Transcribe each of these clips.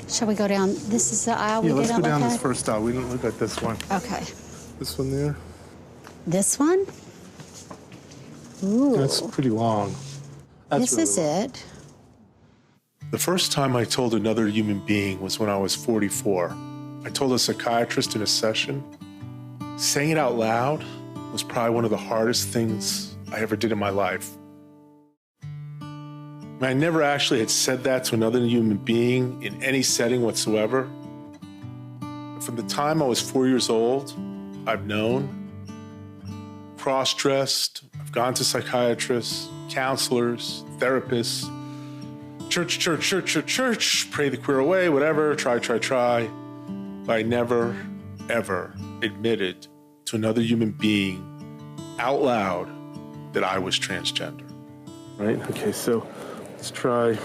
Shall we go down? This is the aisle Yeah, we let's didn't go down look this at? first aisle. We didn't look at this one. Okay. This one there? This one? Ooh. That's pretty long. That's This really is long. it. The first time I told another human being was when I was 44. I told a psychiatrist in a session. Saying it out loud was probably one of the hardest things I ever did in my life. I never actually had said that to another human being in any setting whatsoever. From the time I was 4 years old, I've known, cross-dressed, I've gone to psychiatrists, counselors, therapists, church, pray the queer away, whatever, try. But I never, ever admitted to another human being out loud that I was transgender. Right? Okay, so let's try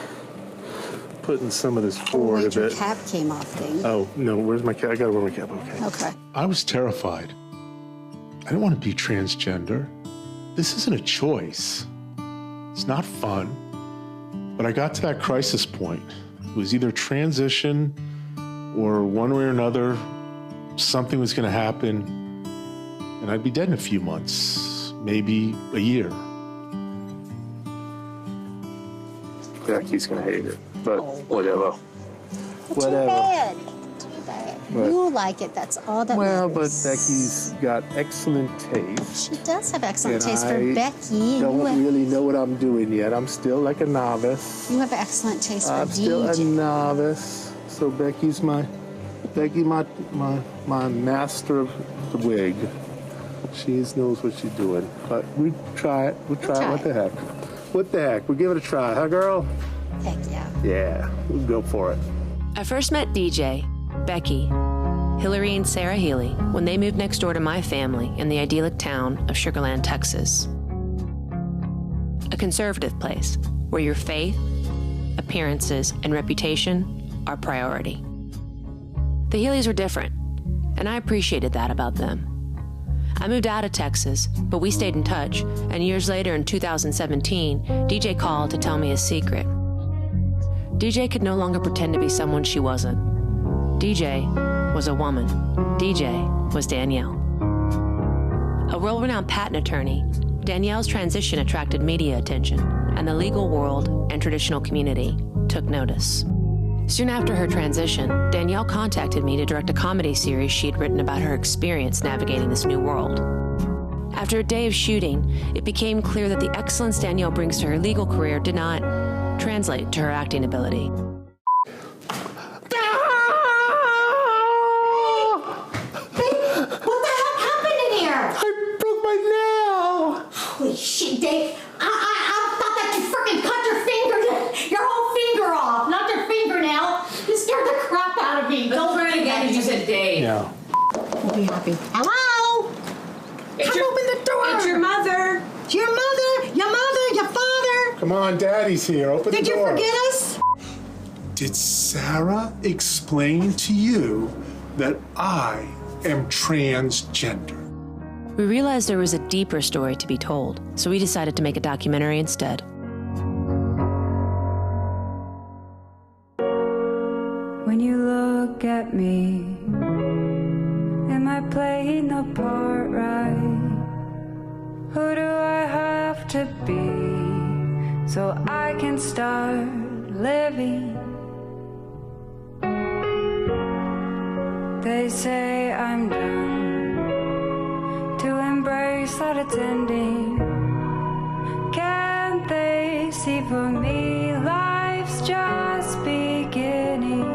putting some of this forward a bit. Your cap came off thing. Oh, no, where's my cap? I gotta wear my cap, okay. Okay. I was terrified. I didn't want to be transgender. This isn't a choice. It's not fun. But I got to that crisis point. It was either transition or one way or another, something was gonna happen and I'd be dead in a few months, maybe a year. Becky's gonna hate it, but whatever. Too bad. Too bad. But, you like it. That's all that well, but matters. Becky's got excellent taste. She does have excellent And taste for I Becky. don't really know what I'm doing yet. I'm still like a novice. You have excellent taste for I'm DJ. still a novice. So Becky's my master of the wig. She knows what she's doing. But we try it. We'll try it. What the heck? What the heck? We'll give it a try, huh, girl? Heck yeah. Yeah, we'll go for it. I first met DJ, Becky, Hillary, and Sarah Healy when they moved next door to my family in the idyllic town of Sugar Land, Texas. A conservative place where your faith, appearances, and reputation are priority. The Healys were different, and I appreciated that about them. I moved out of Texas, but we stayed in touch, and years later in 2017, DJ called to tell me his secret. DJ could no longer pretend to be someone she wasn't. DJ was a woman. DJ was Danielle. A world-renowned patent attorney, Danielle's transition attracted media attention, and the legal world and traditional community took notice. Soon after her transition, Danielle contacted me to direct a comedy series she had written about her experience navigating this new world. After a day of shooting, it became clear that the excellence Danielle brings to her legal career did not translate to her acting ability. What the heck happened in here? I broke my nail. Holy shit, Dave. I thought that you freaking cut your whole finger off, not your fingernail. You scared the crap out of me. Don't try it again if you said Dave. Yeah. We'll be happy. Hello? Come open the door. It's your mother. Your mother, your father. Come on, Daddy's here. Open the Did you door. forget us? Did Sarah explain to you that I am transgender? We realized there was a deeper story to be told, so we decided to make a documentary instead. When you look at me, am I playing the part right? Who do I have to be so I can start living? They say I'm done to embrace that it's ending. Can't they see for me life's just beginning?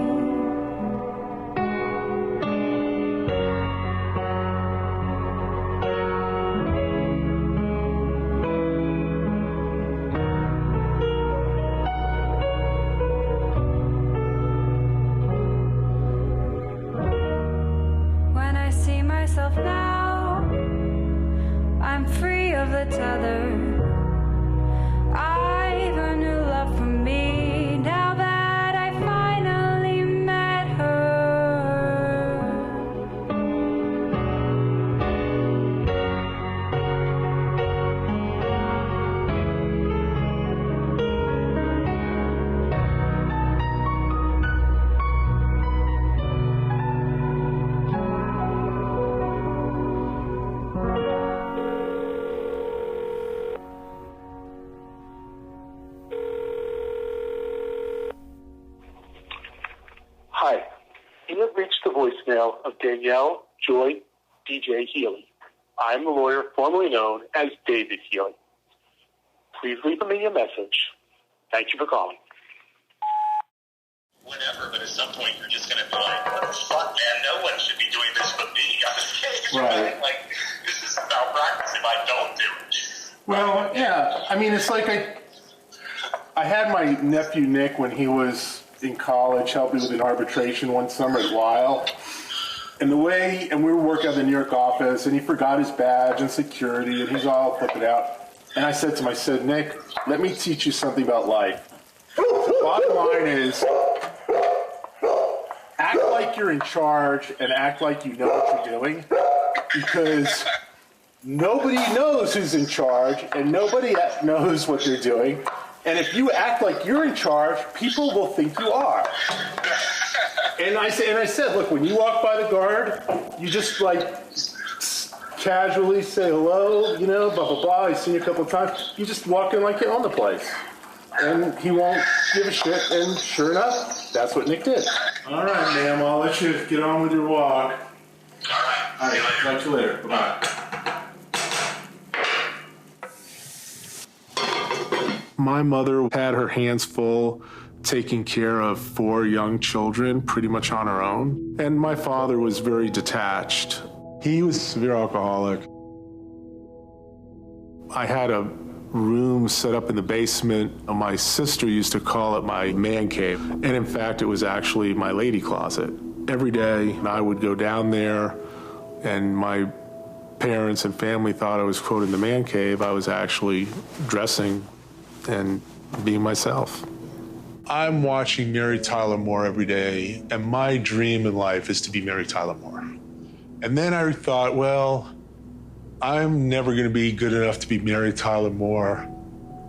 have reached the voicemail of Danielle Joy DJ Healy. I'm the lawyer formerly known as David Healy. Please leave me a message. Thank you for calling. Whatever, but at some point you're just going to be like, what the fuck, man? No one should be doing this but me on the stage. Right. Like, this is malpractice if I don't do it. Well, yeah. I mean, it's like I had my nephew Nick when he was in college help me with an arbitration one summer at Weill. And we were working at the New York office, and he forgot his badge and security, and he's all flipping out. And I said to him, Nick, let me teach you something about life. Bottom line is, act like you're in charge and act like you know what you're doing, because nobody knows who's in charge and nobody knows what they're doing. And if you act like you're in charge, people will think you are. And I said, look, when you walk by the guard, you just like casually say hello, you know, blah, blah, blah. I've seen you a couple of times. You just walk in like you own the place. And he won't give a shit. And sure enough, that's what Nick did. All right, ma'am, I'll let you get on with your walk. All right. Talk to you later. Bye-bye. My mother had her hands full taking care of 4 young children pretty much on her own. And my father was very detached. He was a severe alcoholic. I had a room set up in the basement. My sister used to call it my man cave. And in fact, it was actually my lady closet. Every day I would go down there, and my parents and family thought I was, quote, in the man cave. I was actually dressing and being myself. I'm watching Mary Tyler Moore every day, and my dream in life is to be Mary Tyler Moore. And then I thought, well, I'm never going to be good enough to be Mary Tyler Moore.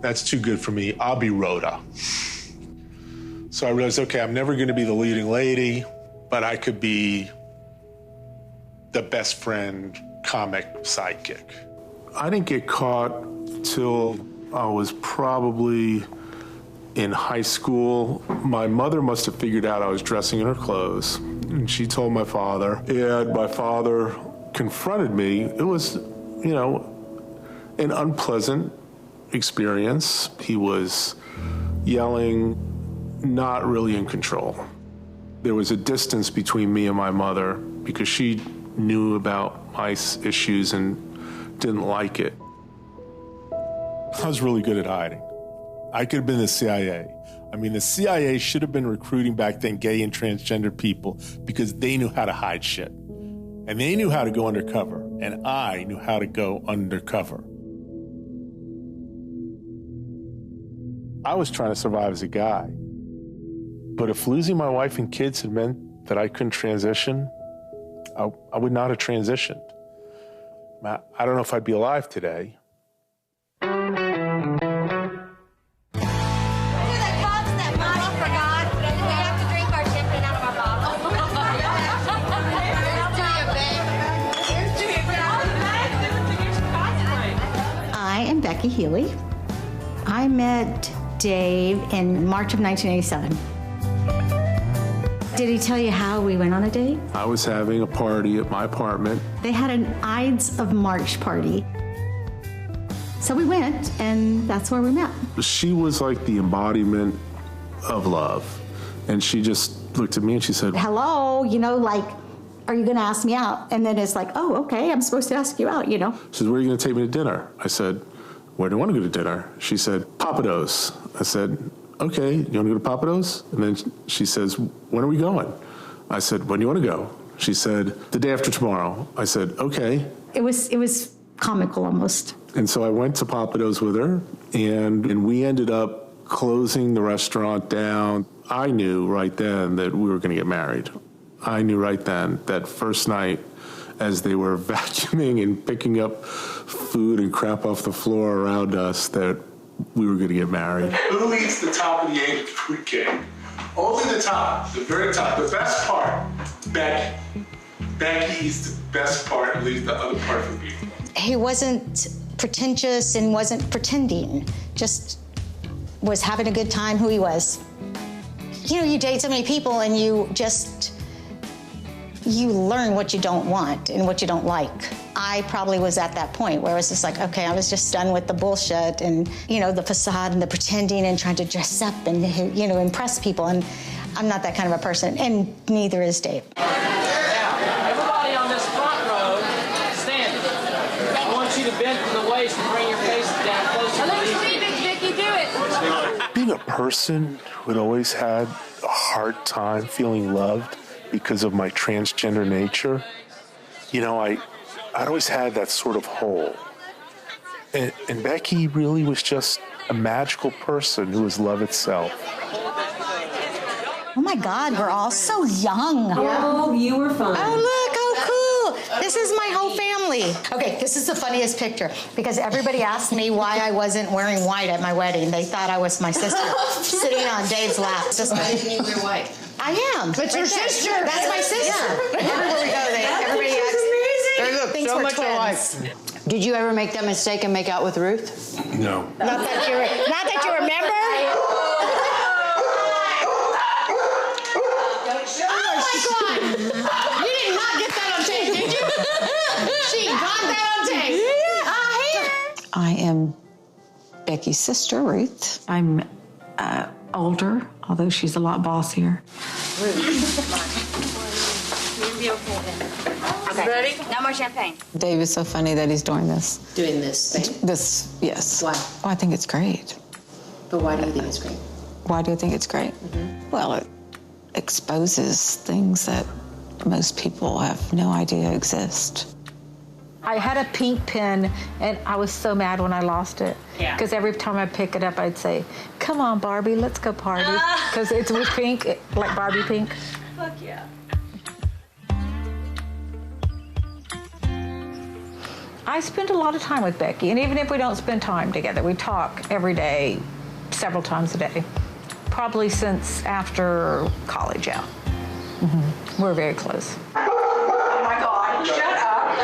That's too good for me. I'll be Rhoda. So I realized, okay, I'm never going to be the leading lady, but I could be the best friend, comic sidekick. I didn't get caught till I was probably in high school. My mother must have figured out I was dressing in her clothes, and she told my father, and my father confronted me. It was, you know, an unpleasant experience. He was yelling, not really in control. There was a distance between me and my mother because she knew about my issues and didn't like it. I was really good at hiding. I could have been the CIA. I mean, the CIA should have been recruiting back then gay and transgender people because they knew how to hide shit. And they knew how to go undercover. And I knew how to go undercover. I was trying to survive as a guy. But if losing my wife and kids had meant that I couldn't transition, I would not have transitioned. I don't know if I'd be alive today. I am Becky Healy. I met Dave in March of 1987. Did he tell you how we went on a date? I was having a party at my apartment. They had an Ides of March party. So we went, and that's where we met. She was like the embodiment of love. And she just looked at me and she said, hello, you know, like, are you going to ask me out? And then it's like, oh, okay, I'm supposed to ask you out, you know. She said, where are you going to take me to dinner? I said, where do you want to go to dinner? She said, Papados. I said, okay, you want to go to Papados? And then she says, when are we going? I said, when do you want to go? She said, the day after tomorrow. I said, okay. It was comical almost. And so I went to Papados with her, and we ended up closing the restaurant down. I knew right then that we were going to get married. I knew right then, that first night, as they were vacuuming and picking up food and crap off the floor around us, that we were going to get married. Who eats the top of the egg food cake? Only the top, the very top, the best part. Becky. Becky eats the best part and leaves the other part for people. He wasn't pretentious and wasn't pretending, just was having a good time who he was. You know, you date so many people and you just you learn what you don't want and what you don't like. I probably was at that point where it was just like, okay, I was just done with the bullshit and, the facade and the pretending and trying to dress up and, impress people. And I'm not that kind of a person, and neither is Dave. Everybody on this front row, stand. I want you to bend from the waist and bring your face down closer. Becky, do it. Being a person who had always had a hard time feeling loved because of my transgender nature, I'd always had that sort of hole. And Becky really was just a magical person who was love itself. Oh my God, we're all so young. Oh, you were fun. Oh, look, oh, cool. This is my whole family. Okay, this is the funniest picture because everybody asked me why I wasn't wearing white at my wedding. They thought I was my sister sitting on Dave's lap. Why didn't you wear white? I am. It's your sister. That's my sister. Everywhere we go, everybody asks. Thinks we're twins. Did you ever make that mistake and make out with Ruth? No. Not that you remember. Oh my God! You did not get that on tape, did you? She got that on tape. Here. I am Becky's sister, Ruth. I'm older, although she's a lot bossier. You'll be okay then. Okay. Ready? No more champagne. Dave is so funny that he's doing this. Doing this thing. This, yes. Why? Oh, I think it's great. But why do you think it's great? Why do I think it's great? Well, it exposes things that most people have no idea exist. I had a pink pen, and I was so mad when I lost it. Yeah. Because every time I pick it up, I'd say, "Come on, Barbie, let's go party." Because it was pink, like Barbie pink. Fuck yeah. I spend a lot of time with Becky, and even if we don't spend time together, we talk every day, several times a day. Probably since after college, yeah. We're very close. Oh my God, shut up.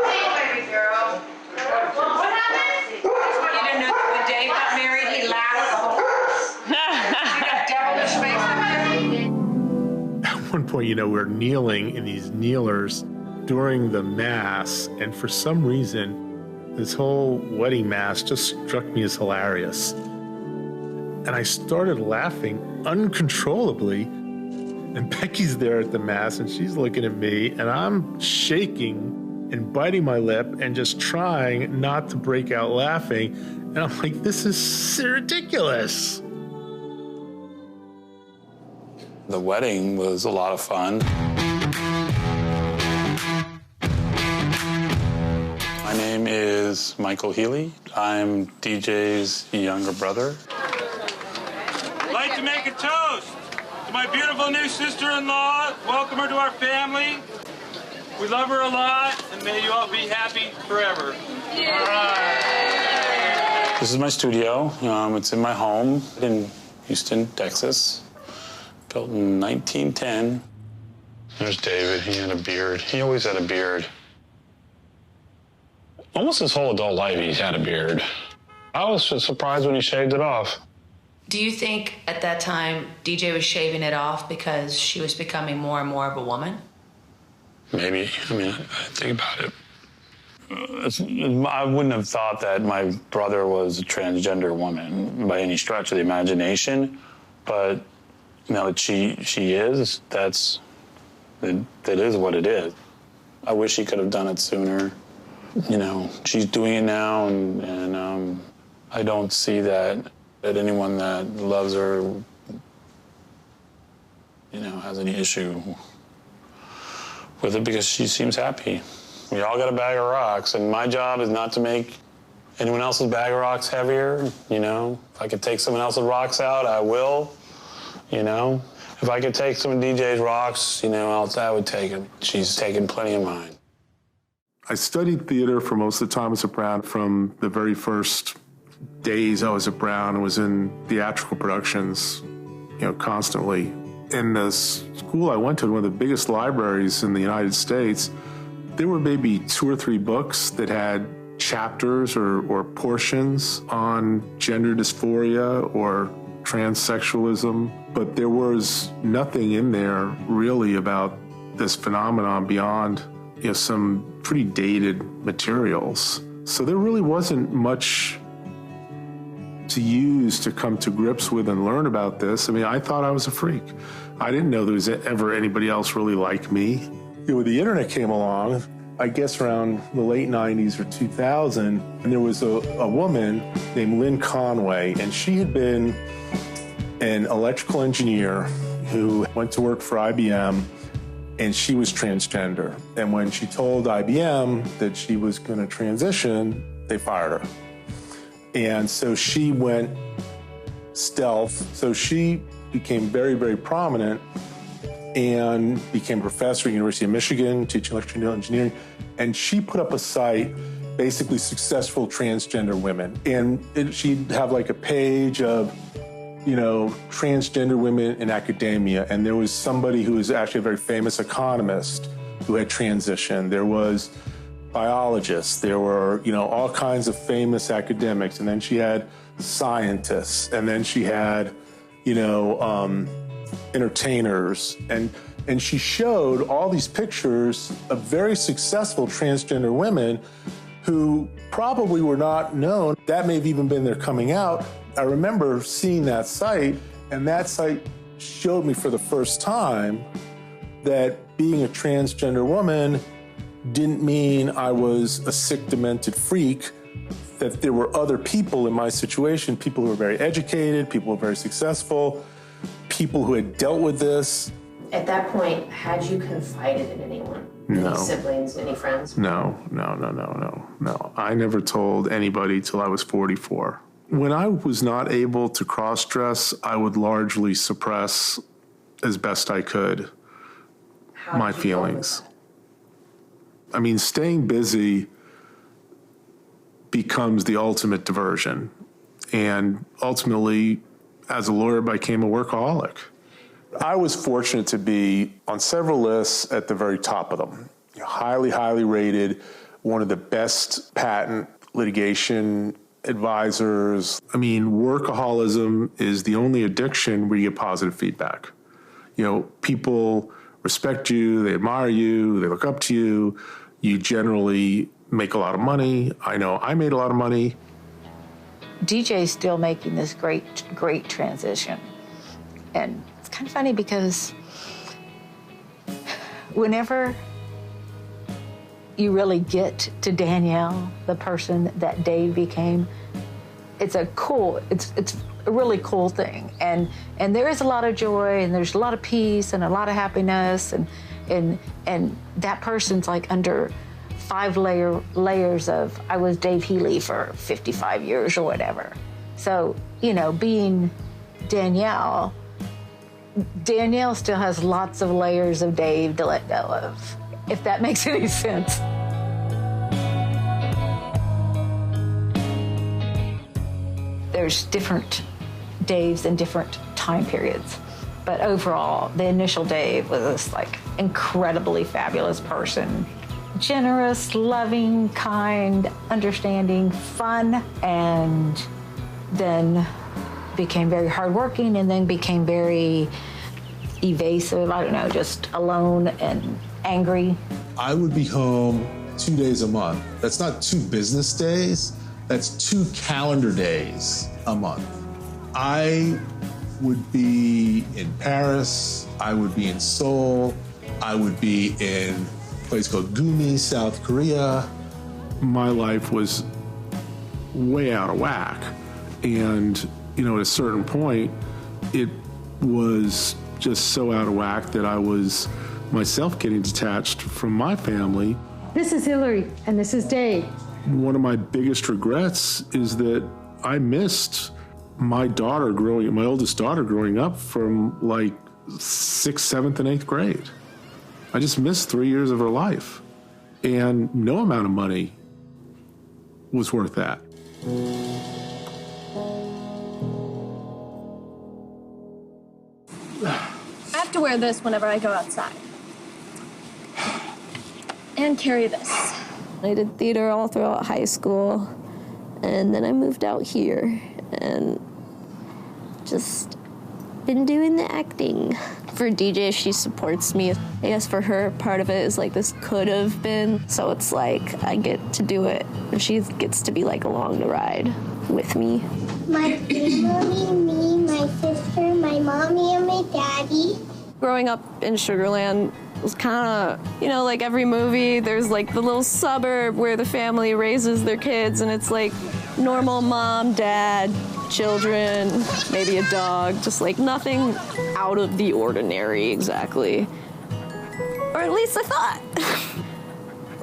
Baby girl. What happened? You didn't know that when Dave got married, he laughed. You got devilish face on him. At one point, we're kneeling in these kneelers during the Mass, and for some reason, this whole wedding Mass just struck me as hilarious. And I started laughing uncontrollably, and Becky's there at the Mass, and she's looking at me, and I'm shaking and biting my lip and just trying not to break out laughing. And I'm like, this is ridiculous. The wedding was a lot of fun. My name is Michael Healy. I'm DJ's younger brother. I'd like to make a toast to my beautiful new sister-in-law. Welcome her to our family. We love her a lot, and may you all be happy forever. Yeah. All right. This is my studio. It's in my home in Houston, Texas. Built in 1910. There's David. He had a beard. He always had a beard. Almost his whole adult life, he's had a beard. I was just surprised when he shaved it off. Do you think at that time DJ was shaving it off because she was becoming more and more of a woman? Maybe. I mean, I think about it. I wouldn't have thought that my brother was a transgender woman by any stretch of the imagination, but now that she is, that is what it is. I wish he could have done it sooner. She's doing it now, and I don't see that anyone that loves her, has any issue with it because she seems happy. We all got a bag of rocks, and my job is not to make anyone else's bag of rocks heavier. If I could take someone else's rocks out, I will. If I could take some of DJ's rocks, I would take them. She's taken plenty of mine. I studied theater for most of the time as a Brown. From the very first days I was at Brown, I was in theatrical productions, constantly. In the school I went to, one of the biggest libraries in the United States, there were maybe 2 or 3 books that had chapters or portions on gender dysphoria or transsexualism, but there was nothing in there really about this phenomenon beyond, some pretty dated materials. So there really wasn't much to use to come to grips with and learn about this. I mean, I thought I was a freak. I didn't know there was ever anybody else really like me. When the internet came along, I guess around the late 90s or 2000, and there was a woman named Lynn Conway, and she had been an electrical engineer who went to work for IBM, and she was transgender. And when she told IBM that she was going to transition, they fired her. And so she went stealth. So she became very, very prominent and became a professor at the University of Michigan, teaching electrical engineering. And she put up a site, basically successful transgender women. And she'd have like a page of, transgender women in academia. And there was somebody who was actually a very famous economist who had transitioned. There was biologists. There were, all kinds of famous academics. And then she had scientists. And then she had, entertainers. And she showed all these pictures of very successful transgender women who probably were not known. That may have even been their coming out. I remember seeing that site, and that site showed me for the first time that being a transgender woman didn't mean I was a sick, demented freak, that there were other people in my situation, people who were very educated, people who were very successful, people who had dealt with this. At that point, had you confided in anyone? No. Any siblings, any friends? No. I never told anybody till I was 44. When I was not able to cross-dress, I would largely suppress as best I could my feelings. I mean, staying busy becomes the ultimate diversion. And ultimately, as a lawyer, I became a workaholic. I was fortunate to be on several lists at the very top of them. Highly, highly rated, one of the best patent litigation advisors. I mean, workaholism is the only addiction where you get positive feedback. People respect you, they admire you, they look up to you. You generally make a lot of money. I know I made a lot of money. DJ's still making this great transition. And it's kind of funny because whenever you really get to Danielle, the person that Dave became, it's a really cool thing. And there is a lot of joy, and there's a lot of peace and a lot of happiness, and that person's like under 5 layers of I was Dave Healy for 55 years or whatever. So, being Danielle still has lots of layers of Dave to let go of, if that makes any sense. There's different Daves in different time periods. But overall, the initial Dave was this incredibly fabulous person. Generous, loving, kind, understanding, fun, and then became very hardworking, and then became very evasive, just alone and angry. I would be home 2 days a month. That's not 2 business days, that's 2 calendar days a month. I would be in Paris, I would be in Seoul, I would be in a place called Gumi, South Korea. My life was way out of whack. And, at a certain point, it was just so out of whack that I was myself getting detached from my family. This is Hillary, and this is Dave. One of my biggest regrets is that I missed my oldest daughter growing up from 6th, 7th, and 8th grade. I just missed 3 years of her life. And no amount of money was worth that. I have to wear this whenever I go outside. And carry this. I did theater all throughout high school, and then I moved out here, and just been doing the acting. For DJ, she supports me. I guess for her, part of it is like this could have been. So it's like I get to do it. And she gets to be like along the ride with me. My family, me, my sister, my mommy, and my daddy. Growing up in Sugar Land was kind of, you know, like every movie, there's like the little suburb where the family raises their kids, and it's like normal mom, dad, children, maybe a dog, just like nothing out of the ordinary exactly. Or at least I thought.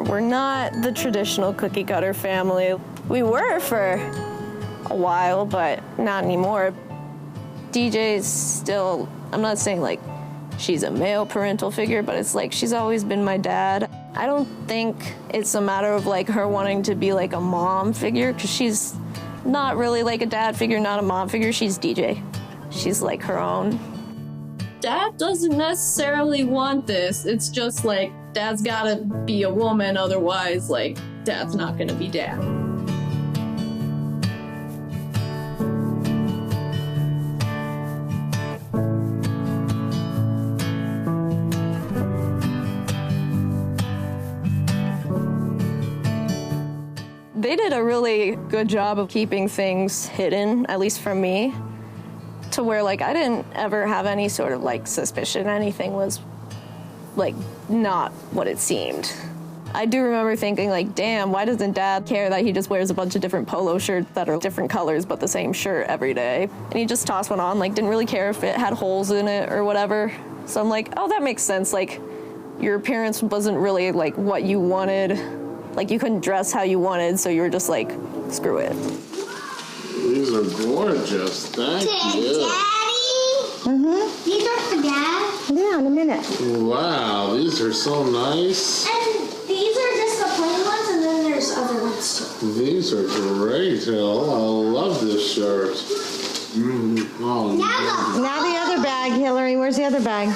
We're not the traditional cookie cutter family. We were for a while, but not anymore. DJ's still, I'm not saying like she's a male parental figure, but it's like she's always been my dad. I don't think it's a matter of like her wanting to be like a mom figure, because she's not really like a dad figure, not a mom figure. She's DJ. She's like her own. Dad doesn't necessarily want this. It's just like dad's gotta be a woman, otherwise like dad's not gonna be dad. They did a really good job of keeping things hidden, at least from me, to where like I didn't ever have any sort of like suspicion anything was like not what it seemed. I do remember thinking like, damn, why doesn't dad care that he just wears a bunch of different polo shirts that are different colors but the same shirt every day? And he just tossed one on, like didn't really care if it had holes in it or whatever. So I'm like, oh, that makes sense. Like your appearance wasn't really like what you wanted. Like you couldn't dress how you wanted, so you were just like, screw it. These are gorgeous. Thank you. Daddy? Mm-hmm. These are for Dad? Yeah, in a minute. Wow, these are so nice. And these are just the plain ones, and then there's other ones too. These are great, Hill. I love this shirt. Oh, Now the other bag, Hillary. Where's the other bag?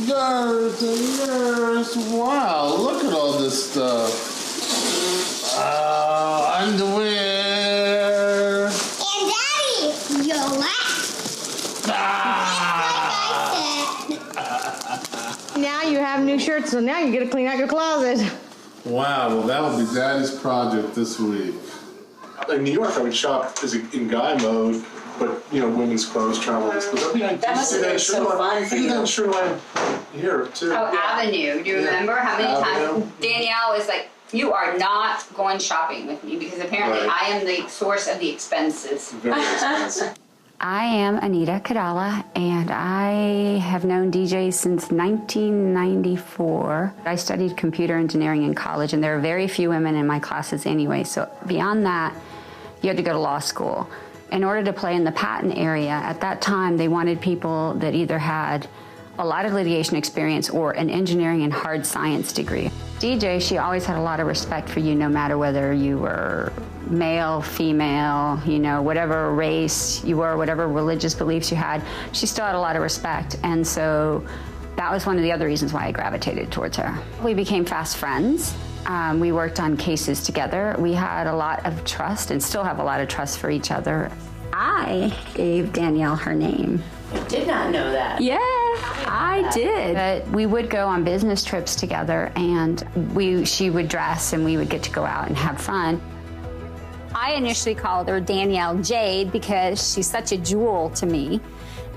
There's, wow, look at all this stuff. Underwear. And Daddy, your left. Now you have new shirts, so now you get to clean out your closet. Wow, well that'll be Daddy's project this week. In New York, I would shop in guy mode, but you know, women's clothes, travel. That must have been so fun for you. I'm sure I'm here too. Oh, Avenue. Do you remember how many times Danielle was like, you are not going shopping with me because apparently I am the source of the expenses. Very expensive. I am Anita Kadala, and I have known DJ since 1994. I studied computer engineering in college, and there are very few women in my classes anyway, so beyond that, you had to go to law school. In order to play in the patent area, at that time, they wanted people that either had a lot of litigation experience or an engineering and hard science degree. DJ, she always had a lot of respect for you, no matter whether you were male, female, you know, whatever race you were, whatever religious beliefs you had, she still had a lot of respect. And so that was one of the other reasons why I gravitated towards her. We became fast friends. We worked on cases together. We had a lot of trust and still have a lot of trust for each other. I gave Danielle her name. I did not know that. Yeah, I did. But we would go on business trips together, and she would dress and we would get to go out and have fun. I initially called her Danielle Jade because she's such a jewel to me.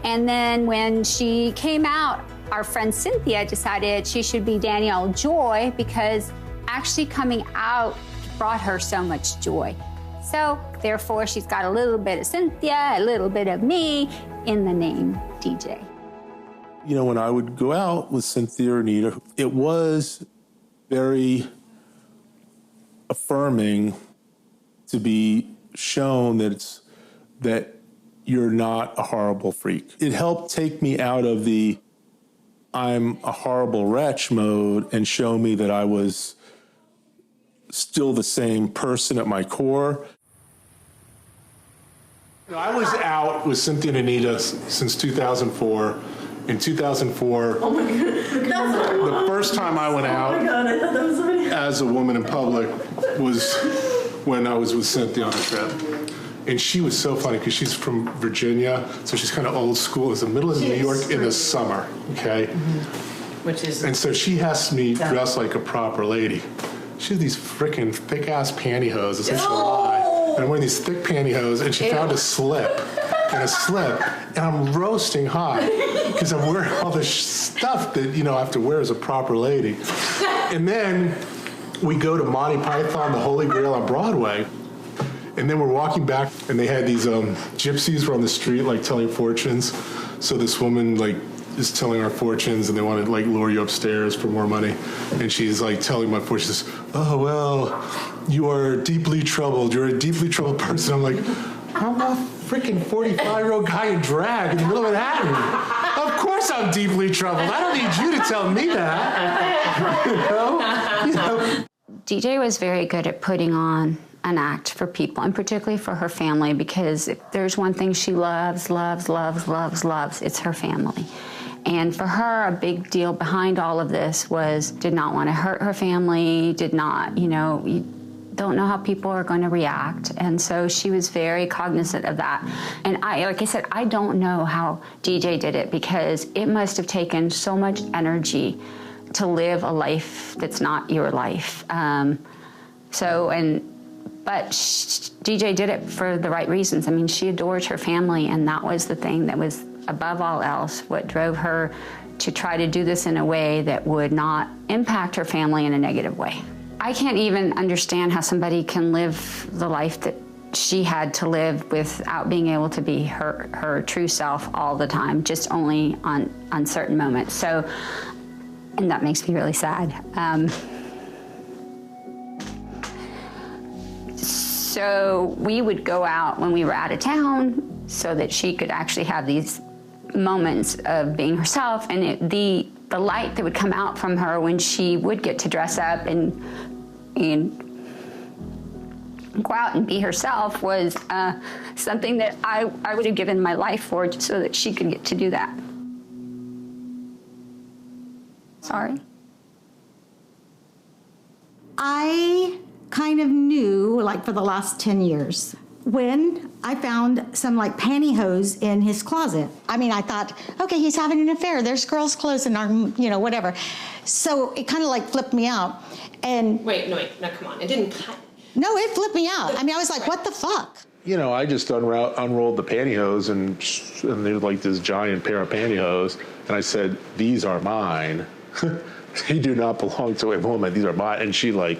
And then when she came out, our friend Cynthia decided she should be Danielle Joy because actually coming out brought her so much joy. So therefore, she's got a little bit of Cynthia, a little bit of me in the name DJ. You know, when I would go out with Cynthia or Anita, it was very affirming to be shown that you're not a horrible freak. It helped take me out of the I'm a horrible wretch mode and show me that I was still the same person at my core. You know, I was out with Cynthia and Anita since 2004. In 2004, oh my God. The first time I went out as a woman in public was when I was with Cynthia on a trip. And she was so funny because she's from Virginia, so she's kind of old school. It was the middle of New York in the summer, okay? Which is... And so she has me dress like a proper lady. She has these freaking thick-ass pantyhose. It's such a lie. And I'm wearing these thick pantyhose, and she found a slip. And I'm roasting hot because I'm wearing all this stuff that, I have to wear as a proper lady. And then we go to Monty Python, the Holy Grail on Broadway. And then we're walking back, and they had these gypsies were on the street, like, telling fortunes. So this woman, like, is telling our fortunes, and they want to, like, lure you upstairs for more money. And she's, like, telling my fortunes, oh, well, you are deeply troubled. You're a deeply troubled person. I'm like, I'm a freaking 45-year-old guy in drag in the middle of Manhattan. Of course I'm deeply troubled. I don't need you to tell me that. You know? DJ was very good at putting on an act for people, and particularly for her family, because if there's one thing she loves, it's her family. And for her, a big deal behind all of this was did not want to hurt her family, did not, you don't know how people are going to react. And so she was very cognizant of that. And like I said, I don't know how DJ did it, because it must have taken so much energy to live a life that's not your life. But DJ did it for the right reasons. I mean, she adored her family, and that was the thing that was above all else what drove her to try to do this in a way that would not impact her family in a negative way. I can't even understand how somebody can live the life that she had to live without being able to be her true self all the time, just only on certain moments. So, and that makes me really sad. So we would go out when we were out of town so that she could actually have these moments of being herself. And the light that would come out from her when she would get to dress up and go out and be herself was something that I would have given my life for, just so that she could get to do that. Sorry. I kind of knew, like, for the last 10 years, when I found some, like, pantyhose in his closet. I mean, I thought, okay, he's having an affair. There's girls' clothes in our, whatever. So it kind of, like, flipped me out. And Wait, no, come on. It didn't cut. No, it flipped me out. I mean, I was like, what the fuck? I just unrolled the pantyhose, and there's like this giant pair of pantyhose, and I said, these are mine. They do not belong to a woman. These are mine. And she, like...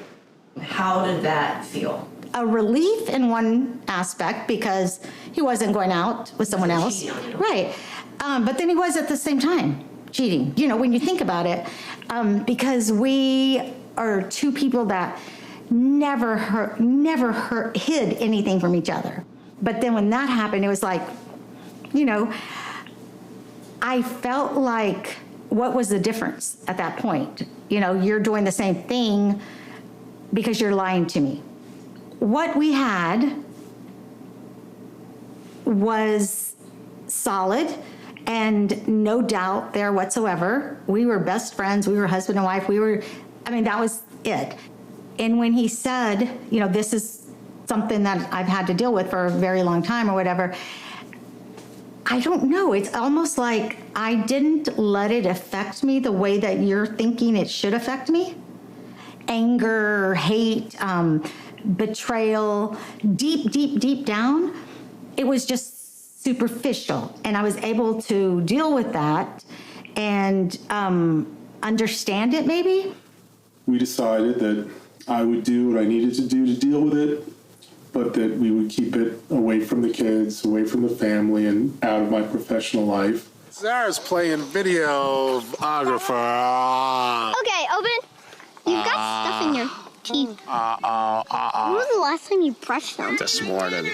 How did that feel? A relief in one aspect, because he wasn't going out with someone else. Right. But then he was at the same time cheating, when you think about it, because we are two people that never hid anything from each other. But then when that happened, it was like, I felt like, what was the difference at that point? You're doing the same thing because you're lying to me. What we had was solid and no doubt there whatsoever. We were best friends. We were husband and wife. That was it. And when he said, this is something that I've had to deal with for a very long time or whatever, I don't know. It's almost like I didn't let it affect me the way that you're thinking it should affect me. Anger, hate, betrayal, deep down, it was just superficial. And I was able to deal with that and understand it, maybe. We decided that I would do what I needed to do to deal with it, but that we would keep it away from the kids, away from the family, and out of my professional life. Sarah's playing videographer. Okay, open. You've got stuff in your teeth. When was the last time you brushed them? This morning.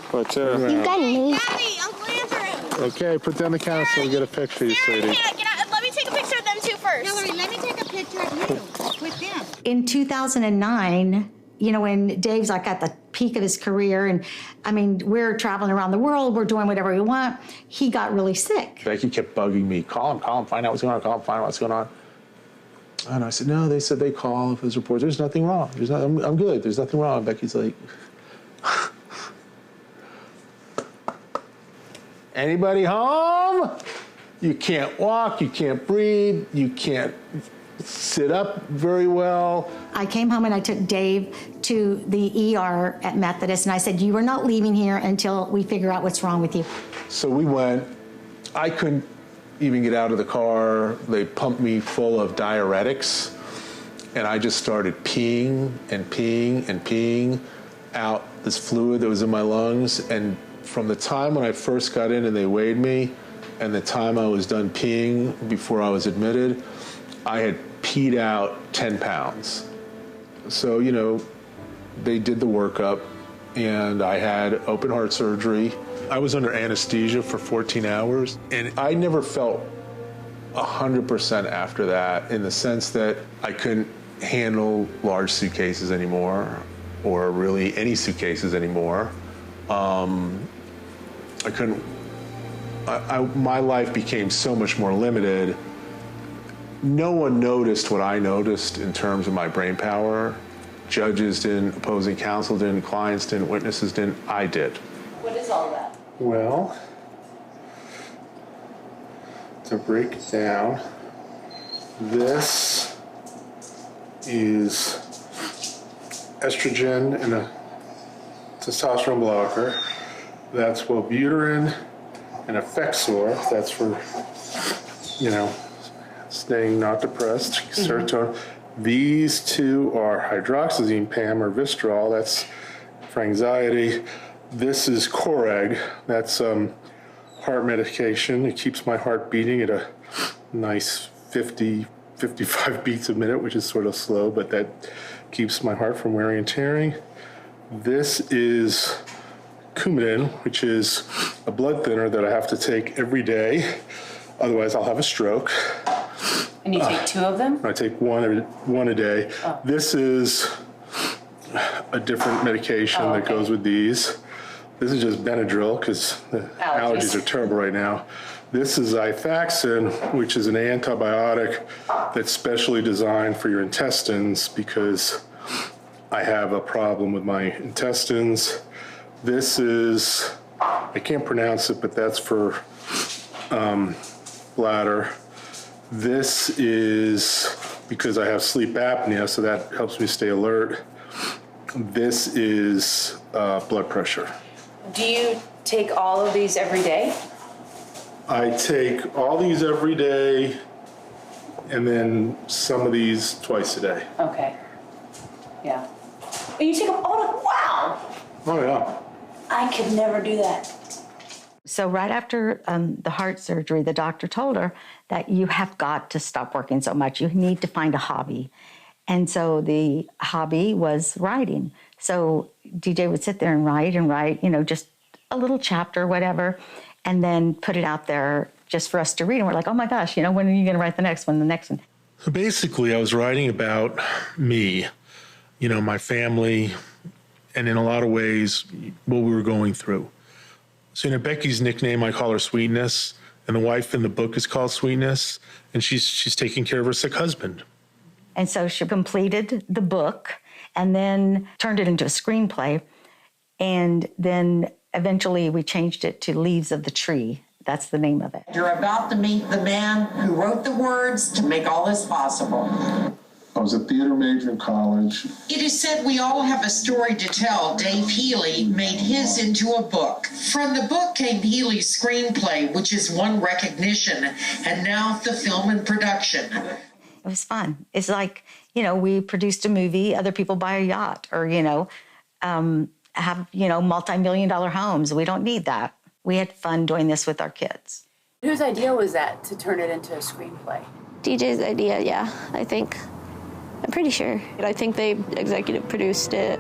Put You've got nails. Okay, put down the camera so we get a picture of you, sweetie. Let me take a picture of them two first. Hillary, let me take a picture of you with them. In 2009, when Dave's like at the peak of his career, and we're traveling around the world, we're doing whatever we want, he got really sick. Becky kept bugging me, call him, find out what's going on, find out what's going on. And I said, no, they said they call if there's reports. There's nothing wrong. I'm good. There's nothing wrong. And Becky's like, Anybody home? You can't walk, you can't breathe, you can't sit up very well. I came home and I took Dave to the ER at Methodist, and I said, you are not leaving here until we figure out what's wrong with you. So we went. I couldn't even get out of the car. They pumped me full of diuretics, and I just started peeing and peeing and peeing out this fluid that was in my lungs. And from the time when I first got in and they weighed me and the time I was done peeing before I was admitted, I had peed out 10 pounds. So, you know, they did the workup, and I had open heart surgery. I was under anesthesia for 14 hours, and I never felt 100% after that, in the sense that I couldn't handle large suitcases anymore, or really any suitcases anymore. I couldn't, my life became so much more limited. No one noticed what I noticed in terms of my brain power. Judges didn't, opposing counsel didn't, clients didn't, witnesses didn't. I did. What is all that? Well, to break it down, this is estrogen and a testosterone blocker. That's Wellbutrin and Effexor. That's for, you know, staying not depressed. Serotonin. These two are hydroxyzine, PAM, or Vistrol. That's for anxiety. This is Coreg. That's heart medication. It keeps my heart beating at a nice 50, 55 beats a minute, which is sort of slow, but that keeps my heart from wearing and tearing. This is Coumadin, which is a blood thinner that I have to take every day. Otherwise, I'll have a stroke. And you take two of them? I take one a day. Oh. This is a different medication that goes with these. This is just Benadryl because the allergies are terrible right now. This is Xifaxan, which is an antibiotic that's specially designed for your intestines because I have a problem with my intestines. This is, I can't pronounce it, but that's for bladder. This is because I have sleep apnea, so that helps me stay alert. This is blood pressure. Do you take all of these every day? I take all these every day, and then some of these twice a day. Okay. Yeah. And you take them all? Wow. Oh, yeah. I could never do that. So right after the heart surgery, the doctor told her that you have got to stop working so much. You need to find a hobby. And so the hobby was writing. So DJ would sit there and write, you know, just a little chapter, whatever, and then put it out there just for us to read. And we're like, oh my gosh, you know, when are you going to write the next one, the next one? So basically, I was writing about me, you know, my family, and in a lot of ways, what we were going through. So, you know, Becky's nickname, I call her Sweetness, and the wife in the book is called Sweetness, and she's taking care of her sick husband. And so she completed the book and then turned it into a screenplay. And then eventually we changed it to Leaves of the Tree. That's the name of it. You're about to meet the man who wrote the words to make all this possible. I was a theater major in college. It is said we all have a story to tell. Dave Healy made his into a book. From the book came Healy's screenplay, which has won recognition, and now the film and production. It was fun. It's like, you know, we produced a movie, other people buy a yacht, or, you know, have, you know, multi-million-dollar homes. We don't need that. We had fun doing this with our kids. Whose idea was that, to turn it into a screenplay? DJ's idea, yeah, I think. I'm pretty sure. I think they executive produced it.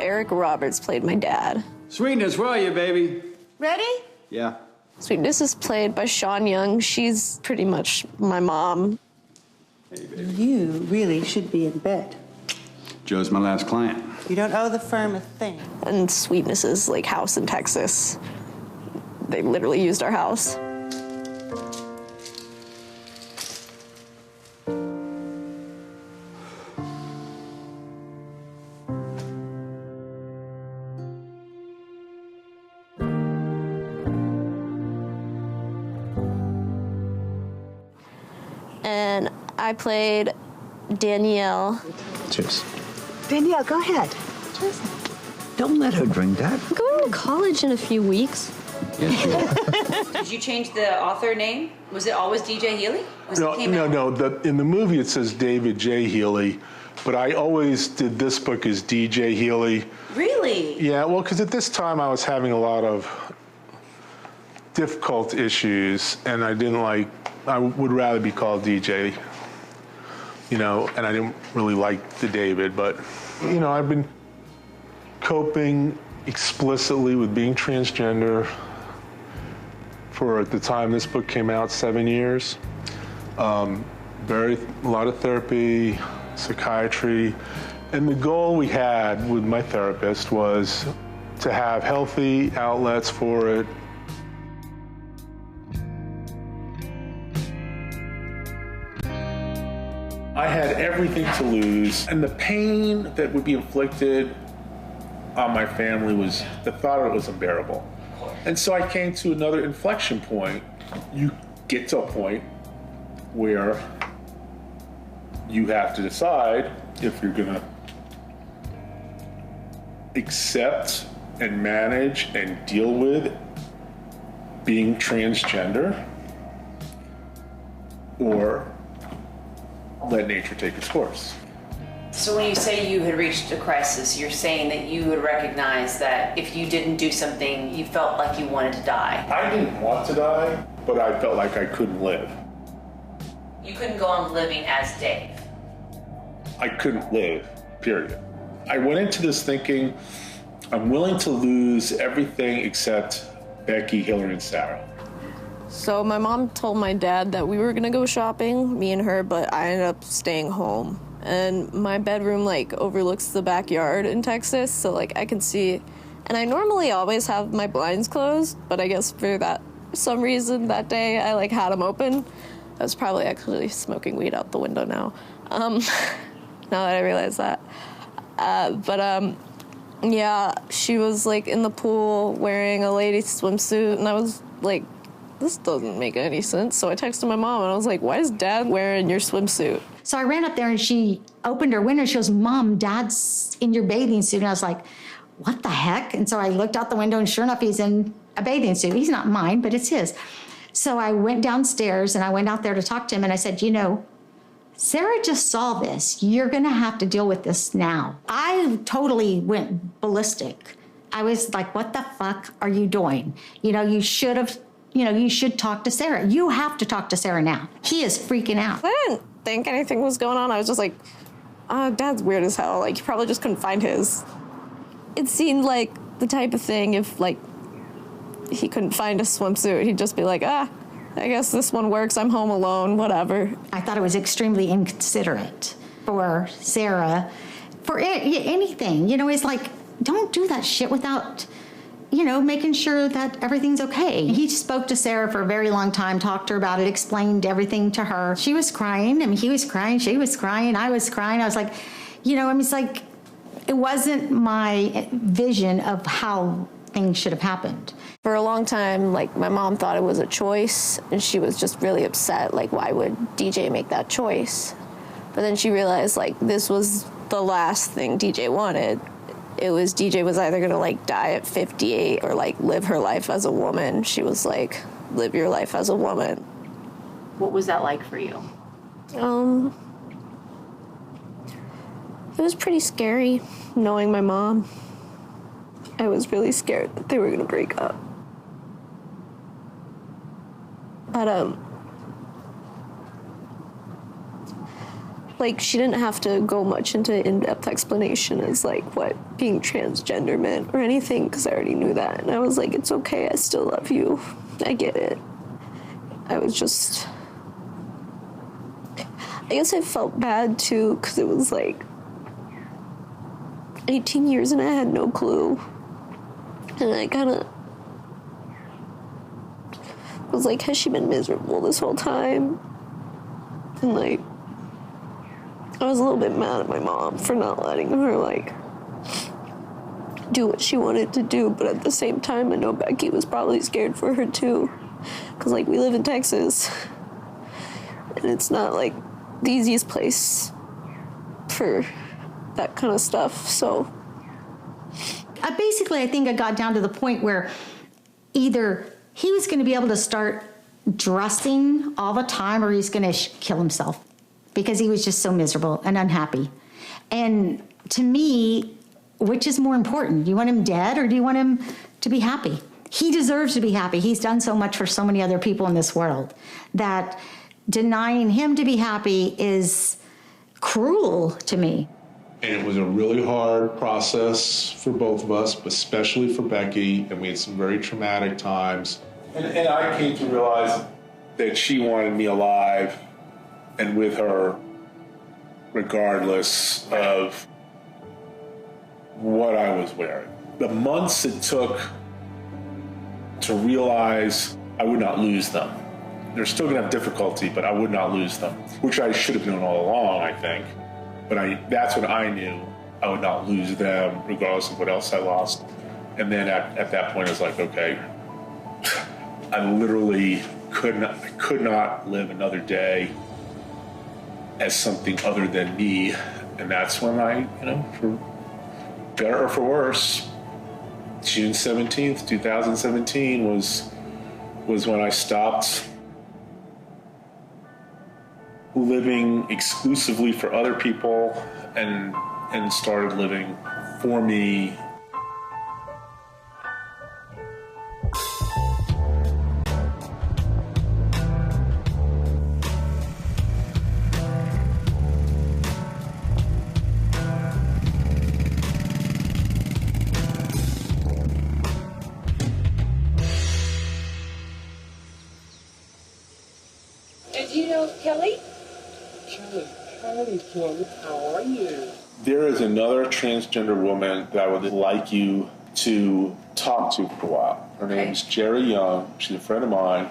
Eric Roberts played my dad. Sweetness, where are you, baby? Ready? Yeah. Sweetness is played by Sean Young. She's pretty much my mom. You really should be in bed. Joe's my last client. You don't owe the firm a thing. And Sweetness's like house in Texas. They literally used our house. I played Danielle. Cheers. Danielle, go ahead. Don't let her drink that. I'm going to college in a few weeks. Yes, you are. Did you change the author name? Was it always DJ Healy? No. In the movie, it says David J. Healy, but I always did this book as DJ Healy. Really? Yeah, well, because at this time I was having a lot of difficult issues, and I would rather be called DJ, and I didn't really like the David, but, I've been coping explicitly with being transgender for, at the time this book came out, 7 years. A lot of therapy, psychiatry, and the goal we had with my therapist was to have healthy outlets for it. I had everything to lose, and the pain that would be inflicted on my family the thought of it was unbearable. And so I came to another inflection point. You get to a point where you have to decide if you're gonna accept and manage and deal with being transgender, or let nature take its course. So when you say you had reached a crisis, you're saying that you would recognize that if you didn't do something, you felt like you wanted to die. I didn't want to die, but I felt like I couldn't live. You couldn't go on living as Dave. I couldn't live, period. I went into this thinking, I'm willing to lose everything except Becky, Hillary, and Sarah. So my mom told my dad that we were gonna go shopping, me and her, but I ended up staying home. And my bedroom overlooks the backyard in Texas, so I can see. And I normally always have my blinds closed, but I guess for some reason that day I had them open. I was probably actually smoking weed out the window now. Now that I realize that. Yeah, she was in the pool wearing a lady swimsuit, and I was like, this doesn't make any sense. So I texted my mom and I was like, why is Dad wearing your swimsuit? So I ran up there and she opened her window. She goes, Mom, Dad's in your bathing suit. And I was like, what the heck? And so I looked out the window and sure enough, he's in a bathing suit. He's not mine, but it's his. So I went downstairs and I went out there to talk to him and I said, Sarah just saw this. You're gonna have to deal with this now. I totally went ballistic. I was like, what the fuck are you doing? You should have, you should talk to Sarah. You have to talk to Sarah now. He is freaking out. I didn't think anything was going on. I was just like, Dad's weird as hell. He probably just couldn't find his. It seemed like the type of thing if he couldn't find a swimsuit, he'd just be like, I guess this one works. I'm home alone, whatever. I thought it was extremely inconsiderate for Sarah, for anything. It's like, don't do that shit without, making sure that everything's okay. He spoke to Sarah for a very long time, talked to her about it, explained everything to her. She was crying. He was crying. She was crying. I was crying. I was like, it's like, it wasn't my vision of how things should have happened. For a long time, my mom thought it was a choice, and she was just really upset, why would DJ make that choice? But then she realized, this was the last thing DJ wanted. It was DJ was either gonna, die at 58 or, live her life as a woman. She was like, live your life as a woman. What was that like for you? It was pretty scary, knowing my mom. I was really scared that they were gonna break up. But, she didn't have to go much into in-depth explanation as, what being transgender meant or anything, because I already knew that. And I was like, it's okay, I still love you. I get it. I was just... I guess I felt bad, too, because it was, 18 years and I had no clue. And I kind of was like, has she been miserable this whole time? And I was a little bit mad at my mom for not letting her do what she wanted to do, but at the same time I know Becky was probably scared for her too, because we live in Texas and it's not the easiest place for that kind of stuff, so. Basically, I think it got down to the point where either he was going to be able to start dressing all the time or he's going to kill himself because he was just so miserable and unhappy. And to me, which is more important? Do you want him dead or do you want him to be happy? He deserves to be happy. He's done so much for so many other people in this world that denying him to be happy is cruel to me. And it was a really hard process for both of us, but especially for Becky, and we had some very traumatic times. And I came to realize that she wanted me alive and with her, regardless of what I was wearing. The months it took to realize I would not lose them. They're still going to have difficulty, but I would not lose them, which I should have known all along, I think. But that's when I knew I would not lose them, regardless of what else I lost. And then at that point, I was like, okay, I literally could not live another day as something other than me. And that's when I, for better or for worse, June 17th, 2017 was when I stopped living exclusively for other people and started living for me. Did you know Kelly? Kelly, how are you? There is another transgender woman that I would like you to talk to for a while. Her name's Jerry Young. She's a friend of mine.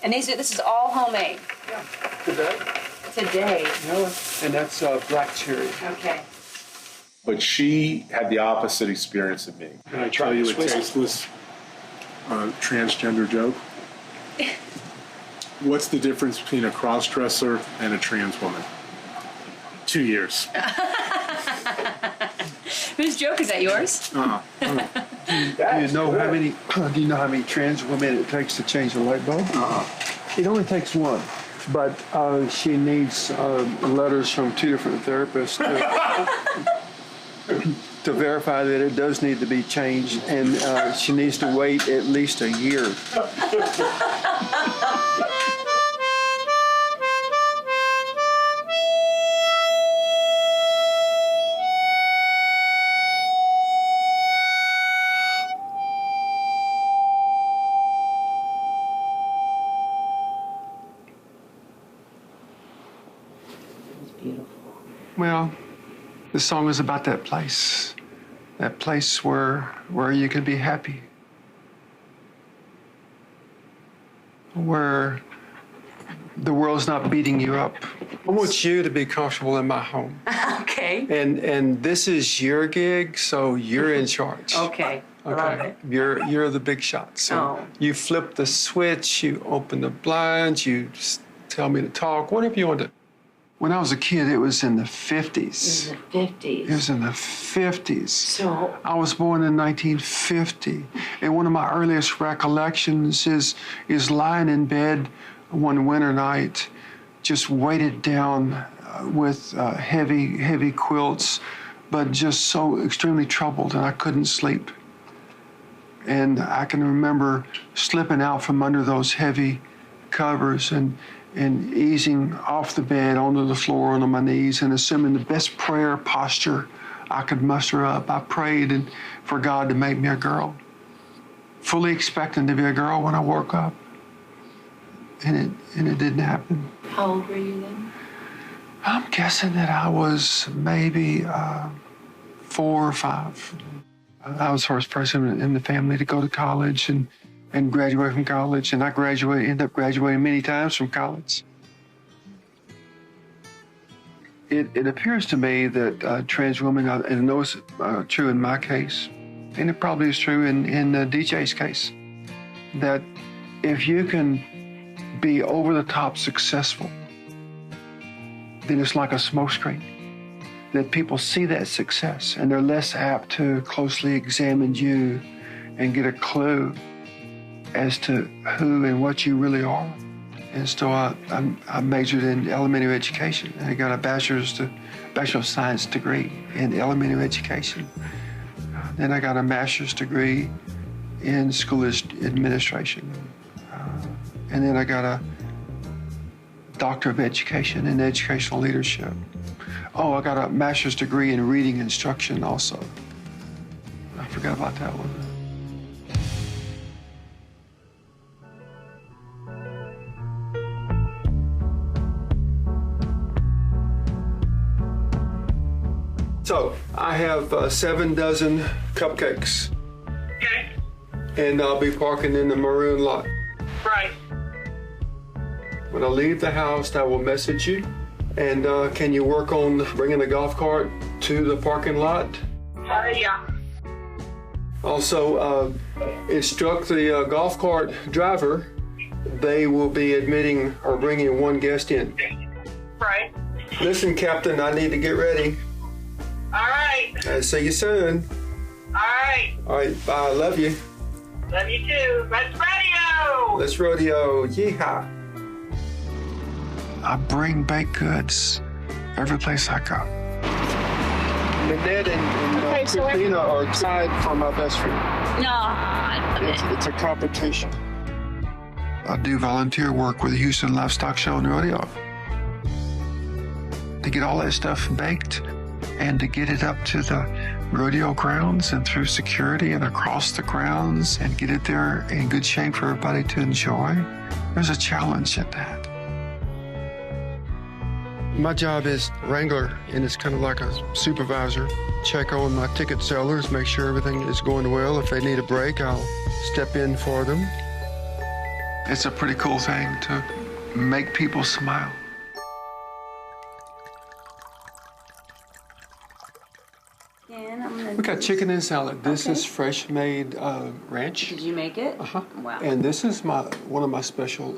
And this is all homemade? Yeah. Today? Today. No, and that's black cherry. Okay. But she had the opposite experience of me. Can I tell you a tasteless transgender joke? What's the difference between a cross-dresser and a trans woman? 2 years. Whose joke is that? Yours? Do you know how many trans women it takes to change a light bulb? It only takes one, but she needs letters from 2 different therapists to verify that it does need to be changed, and she needs to wait at least a year. Well, the song is about that place where you can be happy, where the world's not beating you up. I want you to be comfortable in my home. Okay. And this is your gig, so you're in charge. Okay. Love it. You're the big shot. So you flip the switch, you open the blinds, you just tell me to talk, whatever you want to. When I was a kid, it was in the 50s. In the 50s. It was in the 50s. So I was born in 1950, and one of my earliest recollections is lying in bed one winter night, just weighted down with heavy quilts, but just so extremely troubled, and I couldn't sleep. And I can remember slipping out from under those heavy covers and easing off the bed onto the floor onto my knees and assuming the best prayer posture I could muster up. I prayed for God to make me a girl, fully expecting to be a girl when I woke up. And it didn't happen. how old were you then? I'm guessing that I was maybe 4 or 5. I was the first person in the family to go to college and graduate from college, and I ended up graduating many times from college. It appears to me that trans women, and I know it's true in my case, and it probably is true in DJ's case, that if you can be over-the-top successful then it's like a smokescreen. That people see that success and they're less apt to closely examine you and get a clue as to who and what you really are. And so I majored in elementary education, and I got a Bachelor of Science degree in elementary education. Then I got a master's degree in school administration. And then I got a Doctor of Education in educational leadership. Oh, I got a master's degree in reading instruction also. I forgot about that one. So I have 7 dozen cupcakes. Okay. And I'll be parking in the maroon lot. Right. When I leave the house, I will message you. And can you work on bringing the golf cart to the parking lot? Yeah. Also, instruct the golf cart driver. They will be admitting or bringing 1 guest in. Right. Listen, Captain, I need to get ready. All right. See you soon. All right. All right, bye. Love you. Love you too. Let's rodeo. Let's rodeo. Yeehaw. I bring baked goods every place I go. Minette and Christina are tied for my best friend. No. It's a competition. I do volunteer work with the Houston Livestock Show and Rodeo. To get all that stuff baked and to get it up to the rodeo grounds and through security and across the grounds and get it there in good shape for everybody to enjoy, there's a challenge in that. My job is wrangler, and it's kind of like a supervisor. Check on my ticket sellers, make sure everything is going well. If they need a break, I'll step in for them. It's a pretty cool thing to make people smile. We got chicken and salad. This is fresh made ranch. Did you make it? Uh-huh. Wow. And this is one of my special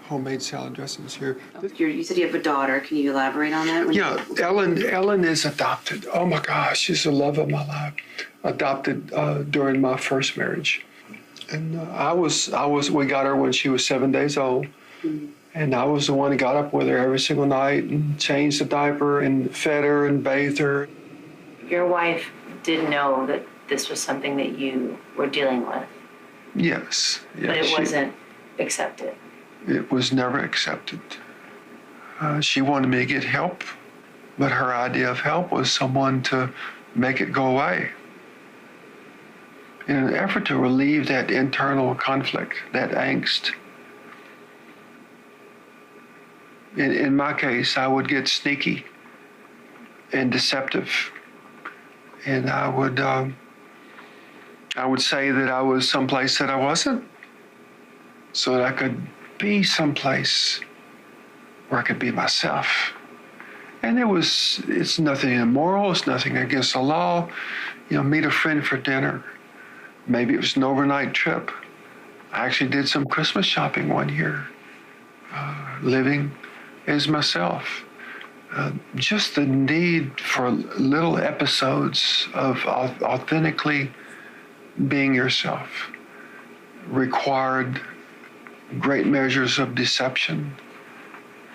homemade salad dressings here. You said you have a daughter. Can you elaborate on that? Yeah, Ellen is adopted. Oh my gosh, she's the love of my life. Adopted during my first marriage. And we got her when she was 7 days old. Mm-hmm. And I was the one that got up with her every single night and changed the diaper and fed her and bathed her. Your wife did know that this was something that you were dealing with. Yes. But it wasn't accepted. It was never accepted. She wanted me to get help, but her idea of help was someone to make it go away. In an effort to relieve that internal conflict, that angst. In my case, I would get sneaky and deceptive. And I would say that I was someplace that I wasn't, so that I could be someplace where I could be myself. And it's nothing immoral, it's nothing against the law. Meet a friend for dinner. Maybe it was an overnight trip. I actually did some Christmas shopping one year, living as myself. Just the need for little episodes of authentically being yourself required great measures of deception.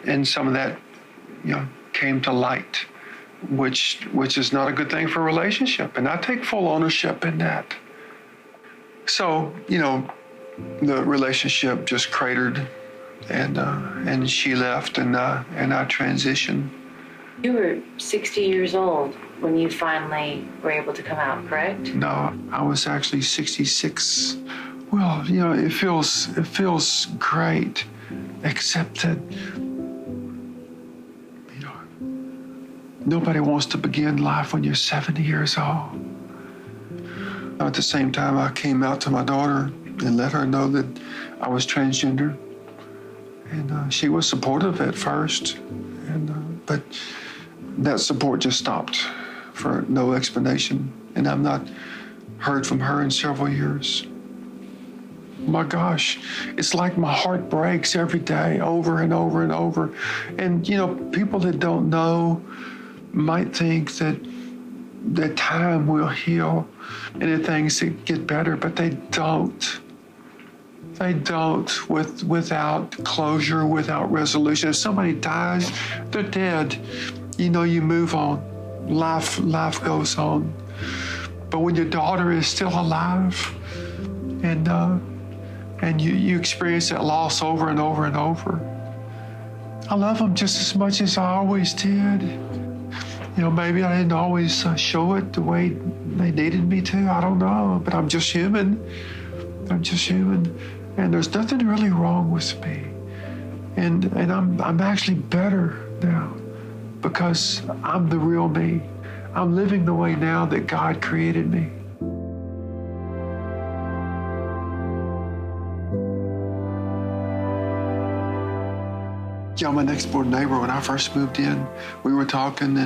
And some of that, came to light, which is not a good thing for a relationship. And I take full ownership in that. So, the relationship just cratered, and she left, and I transitioned. You were 60 years old when you finally were able to come out, correct? No, I was actually 66. Well, it feels great, except that, nobody wants to begin life when you're 70 years old. At the same time, I came out to my daughter and let her know that I was transgender. And she was supportive at first, but that support just stopped for no explanation. And I've not heard from her in several years. My gosh, it's like my heart breaks every day, over and over and over. And, you know, people that don't know might think that time will heal and that things get better, but they don't. They don't without closure, without resolution. If somebody dies, they're dead. You know, you move on. Life goes on. But when your daughter is still alive and you experience that loss over and over and over, I love them just as much as I always did. You know, maybe I didn't always show it the way they needed me to. I don't know, but I'm just human. I'm just human. And there's nothing really wrong with me. And I'm actually better now because I'm the real me. I'm living the way now that God created me. Yeah, my next door neighbor, when I first moved in, we were talking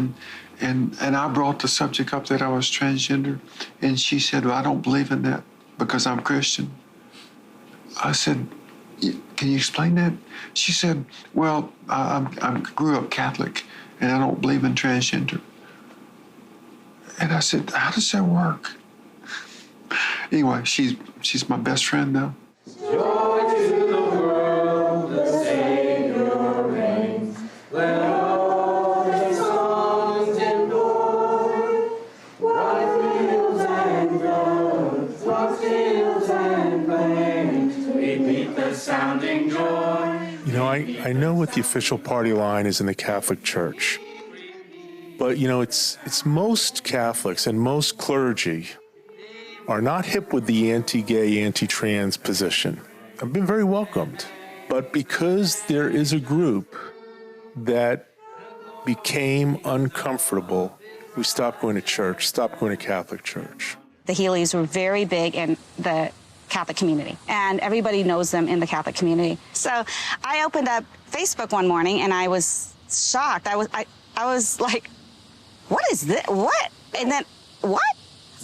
and I brought the subject up that I was transgender. And she said, well, I don't believe in that because I'm Christian. I said, can you explain that? She said, well, I grew up Catholic and I don't believe in transgender. And I said, how does that work? Anyway, she's my best friend now. Joy to the world, the Savior reigns. Let all the songs endure. White fields and groves, lost fields and plains, repeat the sounding joy. You know, I know what the official party line is in the Catholic Church. But, you know, it's most Catholics and most clergy are not hip with the anti-gay, anti-trans position. I've been very welcomed. But because there is a group that became uncomfortable, we stopped going to church, stopped going to Catholic church. The Healys were very big in the Catholic community, and everybody knows them in the Catholic community. So I opened up Facebook one morning, and I was shocked. I was like, what is this? What? And then, what?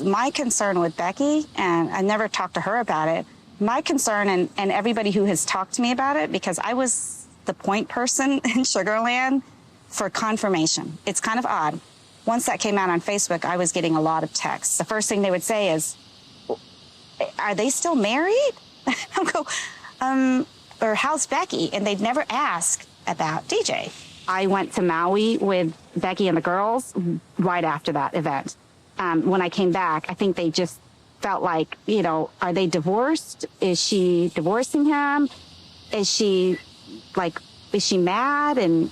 My concern with Becky, and I never talked to her about it, my concern and everybody who has talked to me about it, because I was the point person in Sugar Land for confirmation. It's kind of odd. Once that came out on Facebook, I was getting a lot of texts. The first thing they would say is, are they still married? I'll go, or how's Becky? And they'd never ask about DJ. I went to Maui with Becky and the girls right after that event. When I came back, I think they just felt like, you know, are they divorced? Is she divorcing him? Is she mad? And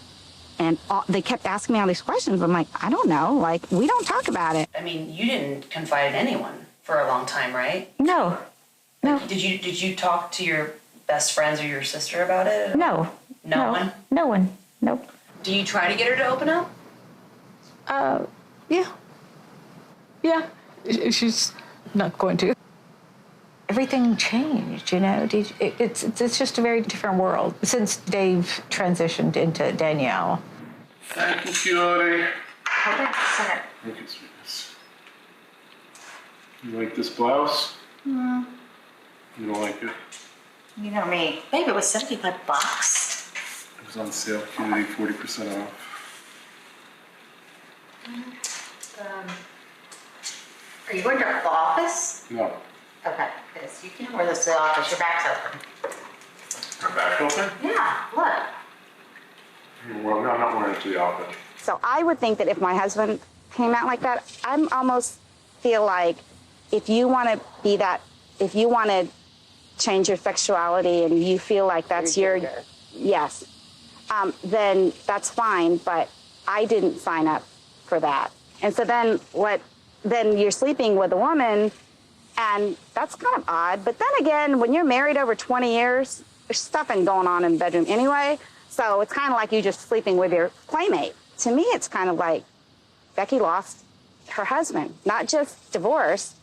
they kept asking me all these questions. I'm like, I don't know. Like, we don't talk about it. I mean, you didn't confide in anyone for a long time, right? No. Did you talk to your best friends or your sister about it? No. No one? No one. Nope. Do you try to get her to open up? Yeah. Yeah. She's not going to. Everything changed, you know. It's just a very different world since Dave transitioned into Danielle. Thank you, Fiore. Hold on a second. Thank you, sweetness. You like this blouse? Mm, You don't like it? you know me. Babe, it was $75. It was on sale, community 40% off. Are you going to the office? No. Okay, because you can't wear this to the office. Your back's open. Her back open? Yeah, look. Well, no, I'm not wearing it to the office. So I would think that if my husband came out like that, I'm almost feel like if you want to be that, if you want to change your sexuality and you feel like that's your, yes, then that's fine, but I didn't sign up for that. And so then then you're sleeping with a woman, and that's kind of odd. But then again, when you're married over 20 years, there's stuff going on in the bedroom anyway. So it's kind of like you just sleeping with your playmate. To me, it's kind of like Becky lost her husband, not just divorced,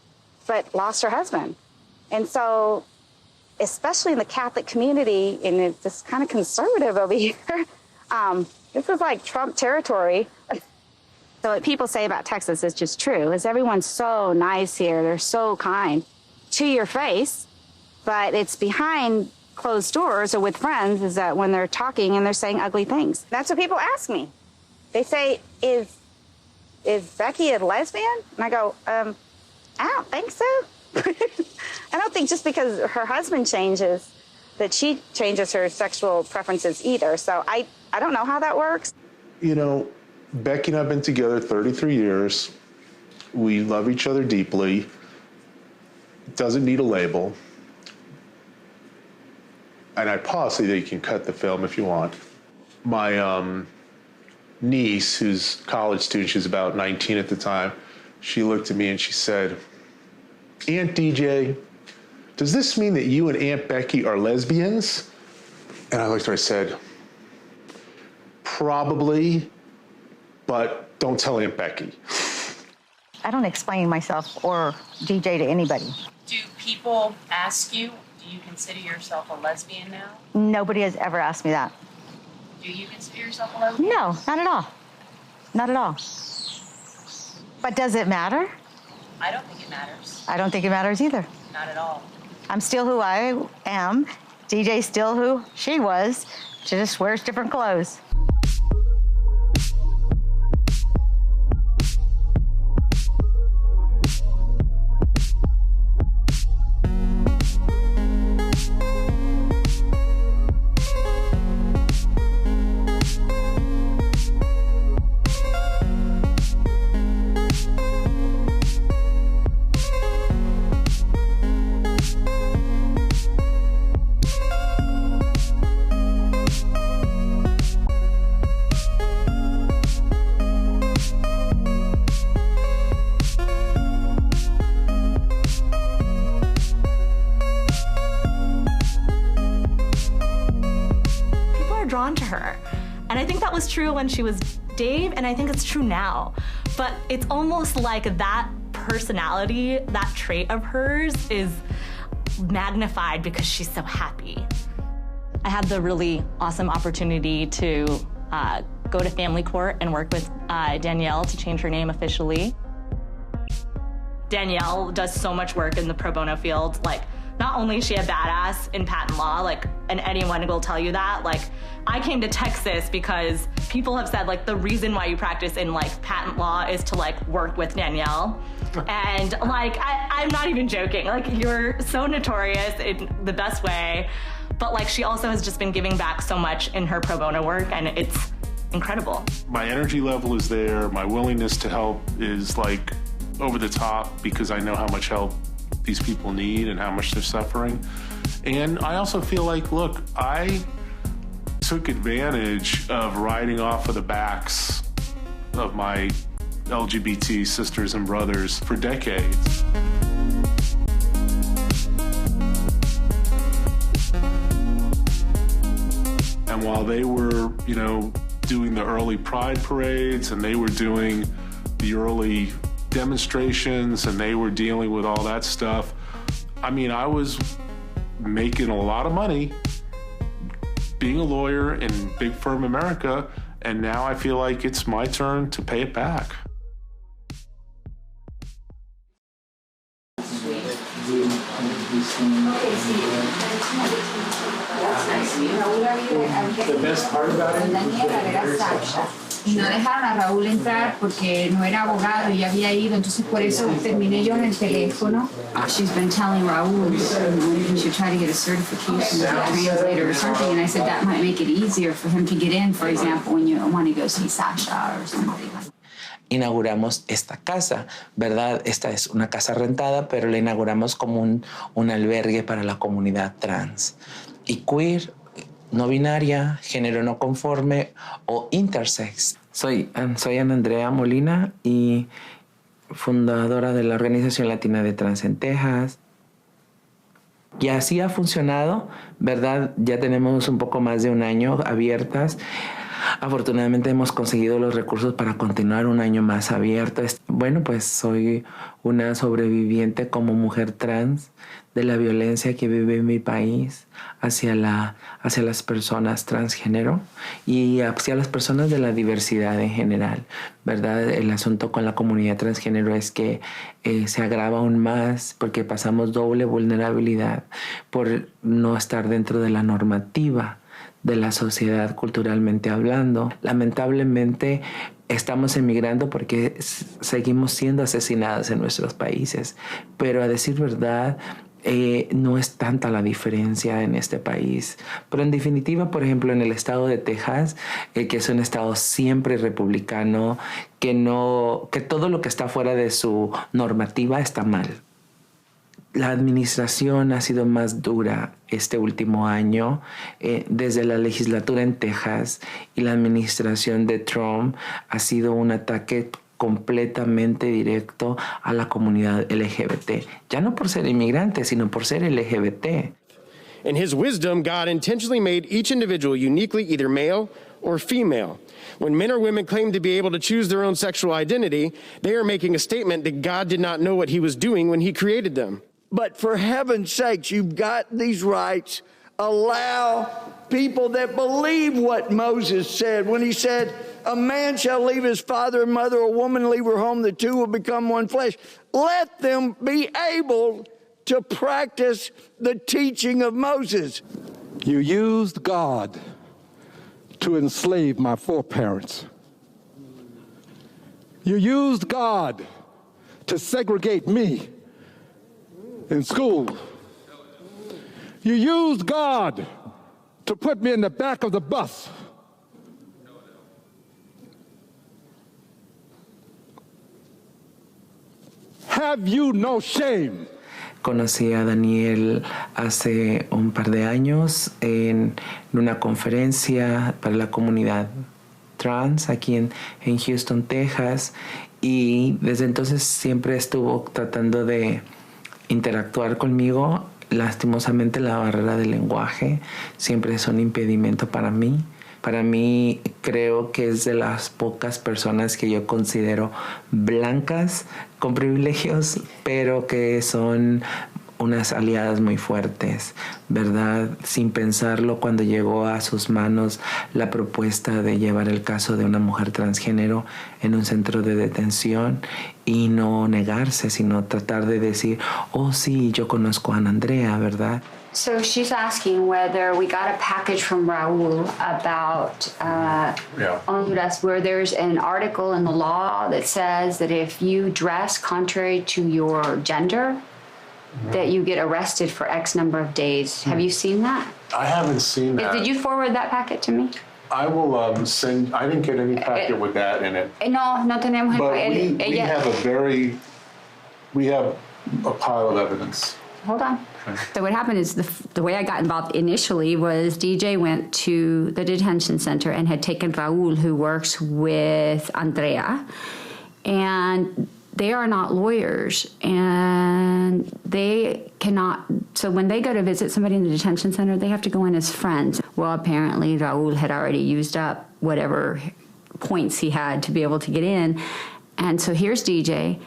but lost her husband. And so, especially in the Catholic community, and it's just kind of conservative over here, this is like Trump territory. So what people say about Texas is just true, is everyone's so nice here. They're so kind to your face. But it's behind closed doors or with friends is that when they're talking and they're saying ugly things. That's what people ask me. They say, is Becky a lesbian? And I go, I don't think so. I don't think just because her husband changes that she changes her sexual preferences either. So I don't know how that works. You know, Becky and I have been together 33 years. We love each other deeply. Doesn't need a label. And I pause so that you can cut the film if you want. My niece, who's a college student, she was about 19 at the time, she looked at me and she said, Aunt DJ, does this mean that you and Aunt Becky are lesbians? And I looked at her and said, probably, but don't tell Aunt Becky. I don't explain myself or DJ to anybody. Do people ask you, do you consider yourself a lesbian now? Nobody has ever asked me that. Do you consider yourself a lesbian? No, not at all. Not at all. But does it matter? I don't think it matters. I don't think it matters either. Not at all. I'm still who I am. DJ's still who she was. She just wears different clothes. To her. And I think that was true when she was Dave, and I think it's true now. But it's almost like that personality, that trait of hers is magnified because she's so happy. I had the really awesome opportunity to go to family court and work with Danielle to change her name officially. Danielle does so much work in the pro bono field. Like, not only is she a badass in patent law, like, and anyone will tell you that, like, I came to Texas because people have said, like, the reason why you practice in, like, patent law is to, like, work with Danielle. And, like, I'm not even joking. Like, you're so notorious in the best way. But, like, she also has just been giving back so much in her pro bono work, and it's incredible. My energy level is there. My willingness to help is, like, over the top because I know how much help these people need and how much they're suffering. And I also feel like, look, I took advantage of riding off of the backs of my LGBT sisters and brothers for decades. And while they were, you know, doing the early pride parades and they were doing the early demonstrations and they were dealing with all that stuff, I mean, I was making a lot of money being a lawyer in big firm America, and now I feel like it's my turn to pay it back. The best part about it Y no dejaron a Raúl entrar porque no era abogado y había ido, entonces por eso terminé yo en el teléfono. She's been telling Raúl he should try to get a certification as a translator or something, and I said that might make it easier for him to get in, for example, when you want to go see Sasha or somebody. Inauguramos esta casa, ¿verdad? Esta es una casa rentada, pero la inauguramos como un albergue para la comunidad trans y queer, no binaria, género no conforme o intersex. Soy Ana Andrea Molina y fundadora de la Organización Latina de Trans en Texas. Y así ha funcionado, ¿verdad? Ya tenemos un poco más de un año abiertas. Afortunadamente hemos conseguido los recursos para continuar un año más abierto. Bueno, pues soy una sobreviviente como mujer trans de la violencia que vive en mi país hacia las personas transgénero y hacia las personas de la diversidad en general, ¿verdad? El asunto con la comunidad transgénero es que se agrava aún más porque pasamos doble vulnerabilidad por no estar dentro de la normativa de la sociedad culturalmente hablando. Lamentablemente estamos emigrando porque seguimos siendo asesinadas en nuestros países, pero a decir verdad, no es tanta la diferencia en este país. Pero en definitiva, por ejemplo, en el estado de Texas, que es un estado siempre republicano, que todo lo que está fuera de su normativa está mal. La administración ha sido más dura este último año, desde la legislatura en Texas y la administración de Trump ha sido un ataque completamente directo a la comunidad LGBT. Ya no por ser inmigrante, sino por ser LGBT. In his wisdom, God intentionally made each individual uniquely either male or female. When men or women claim to be able to choose their own sexual identity, they are making a statement that God did not know what he was doing when he created them. But for heaven's sakes, you've got these rights. Allow people that believe what Moses said when he said, a man shall leave his father and mother, a woman leave her home, the two will become one flesh. Let them be able to practice the teaching of Moses. You used God to enslave my foreparents. You used God to segregate me in school. You used God to put me in the back of the bus. Have you no shame? Conocí a Danielle hace un par de años en una conferencia para la comunidad trans aquí en Houston, Texas, y desde entonces siempre estuvo tratando de interactuar conmigo. Lastimosamente la barrera del lenguaje siempre es un impedimento para mí. Para mí creo que es de las pocas personas que yo considero blancas con privilegios, pero que son unas aliadas muy fuertes, ¿verdad? Sin pensarlo, cuando llegó a sus manos la propuesta de llevar el caso de una mujer transgénero en un centro de detención y no negarse, sino tratar de decir, oh sí, yo conozco a Ana Andrea, ¿verdad? So she's asking whether we got a package from Raul about Honduras, where there's an article in the law that says that if you dress contrary to your gender, that you get arrested for X number of days. Have you seen that? I haven't seen that. Did you forward that packet to me? I will send. I didn't get any packet with that in it. No tenemos. But we have a pile of evidence. Hold on. So what happened is the way I got involved initially was DJ went to the detention center and had taken Raul, who works with Andrea, and they are not lawyers, and they cannot, so when they go to visit somebody in the detention center, they have to go in as friends. Well, apparently Raul had already used up whatever points he had to be able to get in, and so here's DJ.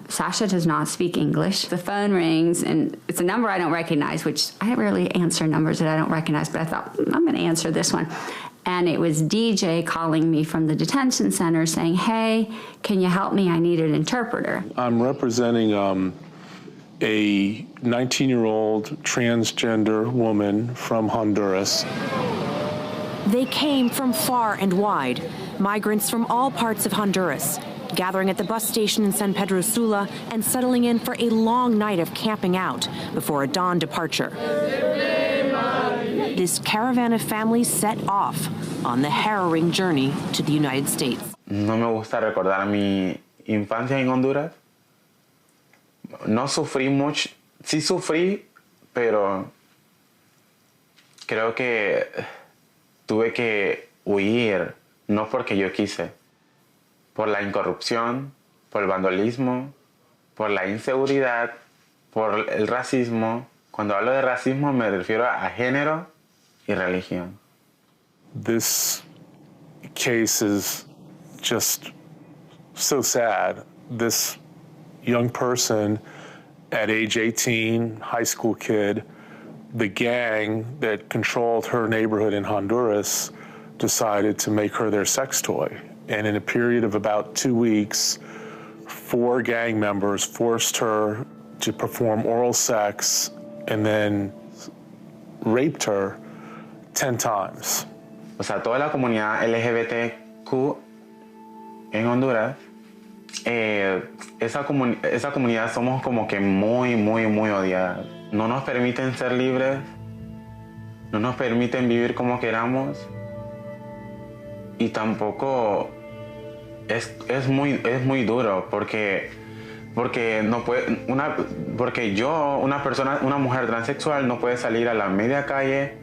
Sasha does not speak English. The phone rings, and it's a number I don't recognize, which I rarely answer numbers that I don't recognize, but I thought, I'm going to answer this one. And it was DJ calling me from the detention center saying, hey, can you help me? I need an interpreter. I'm representing a 19-year-old transgender woman from Honduras. They came from far and wide, migrants from all parts of Honduras, gathering at the bus station in San Pedro Sula and settling in for a long night of camping out before a dawn departure. This caravan of families set off on the harrowing journey to the United States. No me gusta recordar mi infancia en Honduras. No sufrí mucho, sí sufrí, pero creo que tuve que huir, no porque yo quise. Por la incorrupción, por el vandalismo, por la inseguridad, por el racismo. Cuando hablo de racismo me refiero a género y religión. This case is just so sad. This young person at age 18, high school kid, the gang that controlled her neighborhood in Honduras decided to make her their sex toy. And in a period of about 2 weeks, 4 gang members forced her to perform oral sex and then raped her 10 times. O sea, toda la comunidad LGBTQ en Honduras, esa comunidad somos como que muy odiadas. No nos permiten ser libres, no nos permiten vivir como queramos y tampoco es muy duro porque no puede una mujer transexual no puede salir a la media calle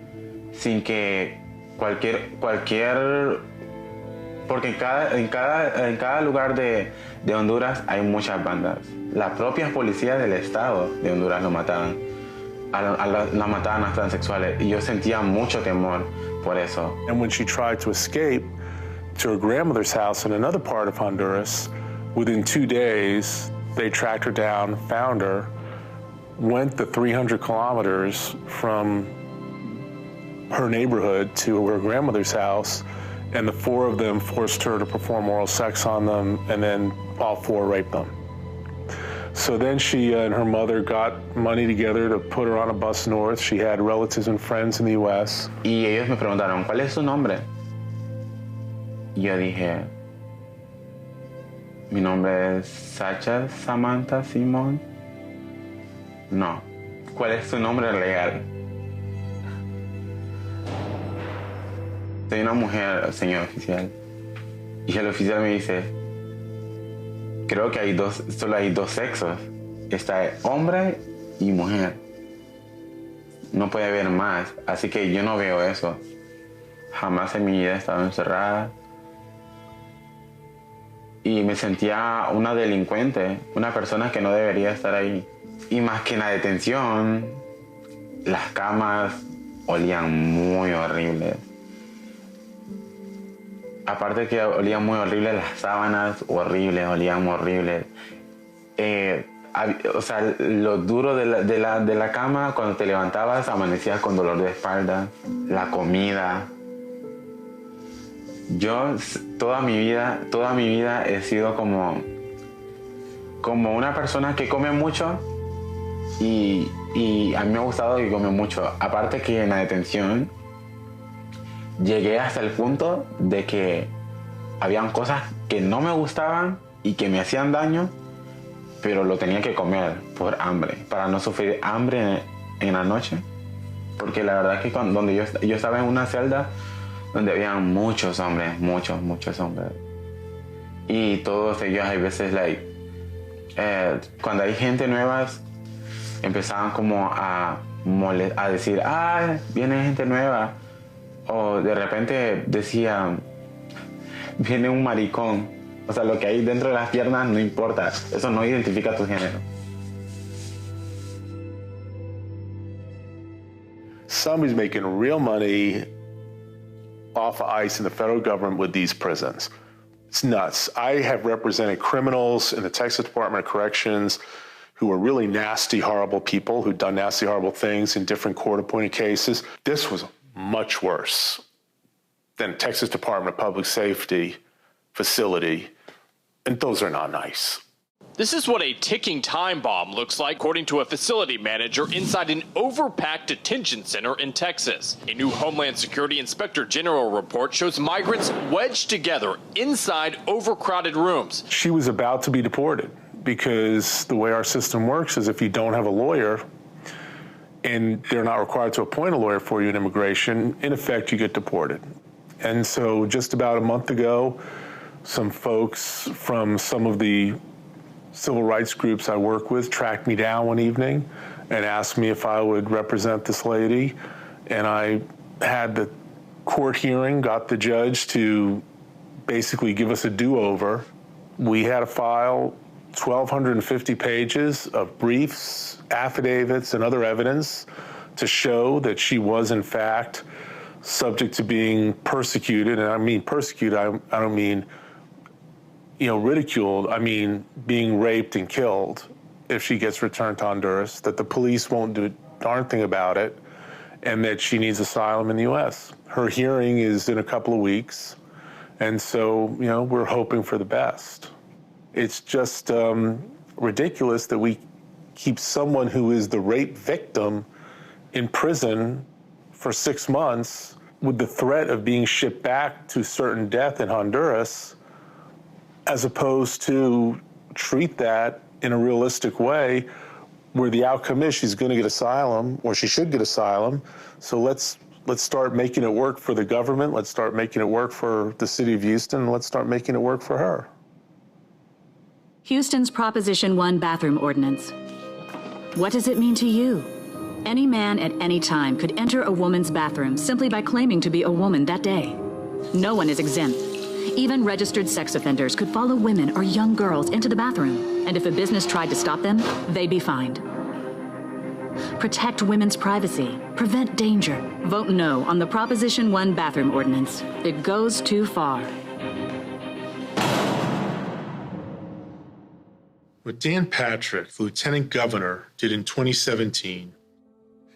sin que porque en cada lugar de Honduras hay muchas bandas. Las propias policías del estado de Honduras lo mataban. La mataban a transexuales y yo sentía mucho temor por eso. And when she tried to escape to her grandmother's house in another part of Honduras, within 2 days, they tracked her down, found her, went the 300 kilometers from her neighborhood to her grandmother's house, and the 4 of them forced her to perform oral sex on them, and then all 4 raped them. So then she and her mother got money together to put her on a bus north. She had relatives and friends in the U.S. Y ellos me preguntaron, ¿cuál es su nombre? Y yo dije, mi nombre es Sacha Samantha Simón. No. ¿Cuál es su nombre legal? Soy una mujer, señor oficial. Y el oficial me dice, creo que solo hay 2 sexos. Está hombre y mujer. No puede haber más. Así que yo no veo eso. Jamás en mi vida he estado encerrada. Y me sentía una delincuente, una persona que no debería estar ahí. Y más que en la detención, las camas olían muy horribles. Aparte que olían muy horribles, las sábanas olían horribles. O sea, lo duro de la cama, cuando te levantabas, amanecías con dolor de espalda. La comida. Yo toda mi vida he sido como una persona que come mucho y a mí me ha gustado que come mucho. Aparte que en la detención llegué hasta el punto de que habían cosas que no me gustaban y que me hacían daño, pero lo tenía que comer por hambre, para no sufrir hambre en la noche. Porque la verdad es que donde yo estaba en una celda donde había muchos hombres, muchos hombres. Y todos ellos, hay veces, cuando hay gente nueva, empezaban como a decir, viene gente nueva. O de repente decían, viene un maricón. O sea, lo que hay dentro de las piernas no importa. Eso no identifica tu género. Somebody's making real money off of ICE and the federal government with these prisons. It's nuts. I have represented criminals in the Texas Department of Corrections who are really nasty, horrible people who've done nasty, horrible things in different court-appointed cases. This was much worse than Texas Department of Public Safety facility, and those are not nice. This is what a ticking time bomb looks like, according to a facility manager inside an overpacked detention center in Texas. A new Homeland Security Inspector General report shows migrants wedged together inside overcrowded rooms. She was about to be deported because the way our system works is if you don't have a lawyer and they're not required to appoint a lawyer for you in immigration, in effect, you get deported. And so just about a month ago, some folks from some of the civil rights groups I work with tracked me down one evening and asked me if I would represent this lady. And I had the court hearing, got the judge to basically give us a do-over. We had to file 1,250 pages of briefs, affidavits, and other evidence to show that she was, in fact, subject to being persecuted, and I mean persecuted, I don't mean, ridiculed, I mean being raped and killed if she gets returned to Honduras, that the police won't do a darn thing about it, and that she needs asylum in the U.S. Her hearing is in a couple of weeks, and so, we're hoping for the best. It's just ridiculous that we keep someone who is the rape victim in prison for 6 months with the threat of being shipped back to certain death in Honduras, as opposed to treat that in a realistic way where the outcome is she's going to get asylum, or she should get asylum. So let's start making it work for the government. Let's start making it work for the city of Houston. And let's start making it work for her. Houston's Proposition 1 bathroom ordinance. What does it mean to you? Any man at any time could enter a woman's bathroom simply by claiming to be a woman that day. No one is exempt. Even registered sex offenders could follow women or young girls into the bathroom, and if a business tried to stop them, they'd be fined. Protect women's privacy. Prevent danger. Vote no on the Proposition 1 bathroom ordinance. It goes too far. What Dan Patrick, the lieutenant governor, did in 2017,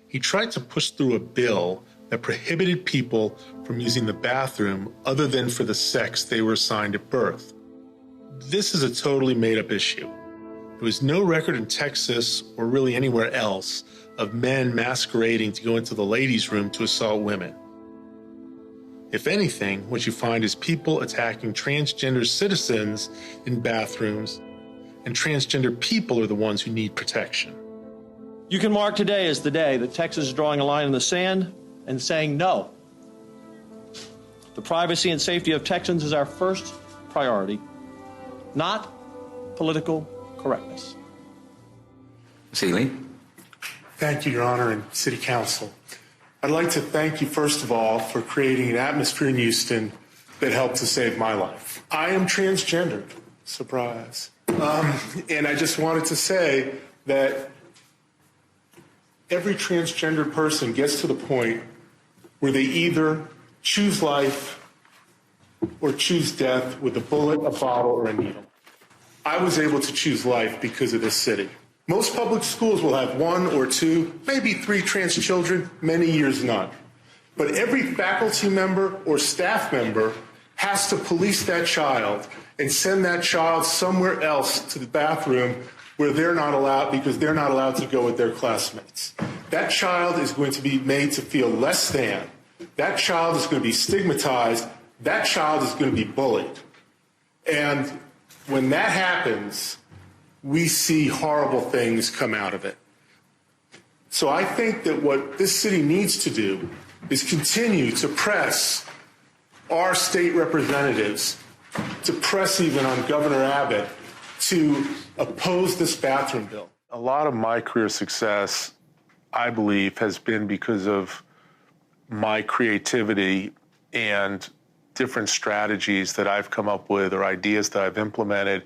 he tried to push through a bill that prohibited people from using the bathroom other than for the sex they were assigned at birth. This is a totally made-up issue. There was no record in Texas, or really anywhere else, of men masquerading to go into the ladies' room to assault women. If anything, what you find is people attacking transgender citizens in bathrooms, and transgender people are the ones who need protection. You can mark today as the day that Texas is drawing a line in the sand and saying no. The privacy and safety of Texans is our first priority, not political correctness. Seeley. Thank you, Your Honor, and City Council. I'd like to thank you, first of all, for creating an atmosphere in Houston that helped to save my life. I am transgendered. Surprise. And I just wanted to say that every transgender person gets to the point where they either choose life or choose death with a bullet, a bottle, or a needle. I was able to choose life because of this city. Most public schools will have 1 or 2, maybe 3 trans children, many years none. But every faculty member or staff member has to police that child and send that child somewhere else to the bathroom where they're not allowed, because they're not allowed to go with their classmates. That child is going to be made to feel less than. That child is going to be stigmatized. That child is going to be bullied. And when that happens, we see horrible things come out of it. So I think that what this city needs to do is continue to press our state representatives, to press even on Governor Abbott, to oppose this bathroom bill. A lot of my career success, I believe, has been because of my creativity and different strategies that I've come up with or ideas that I've implemented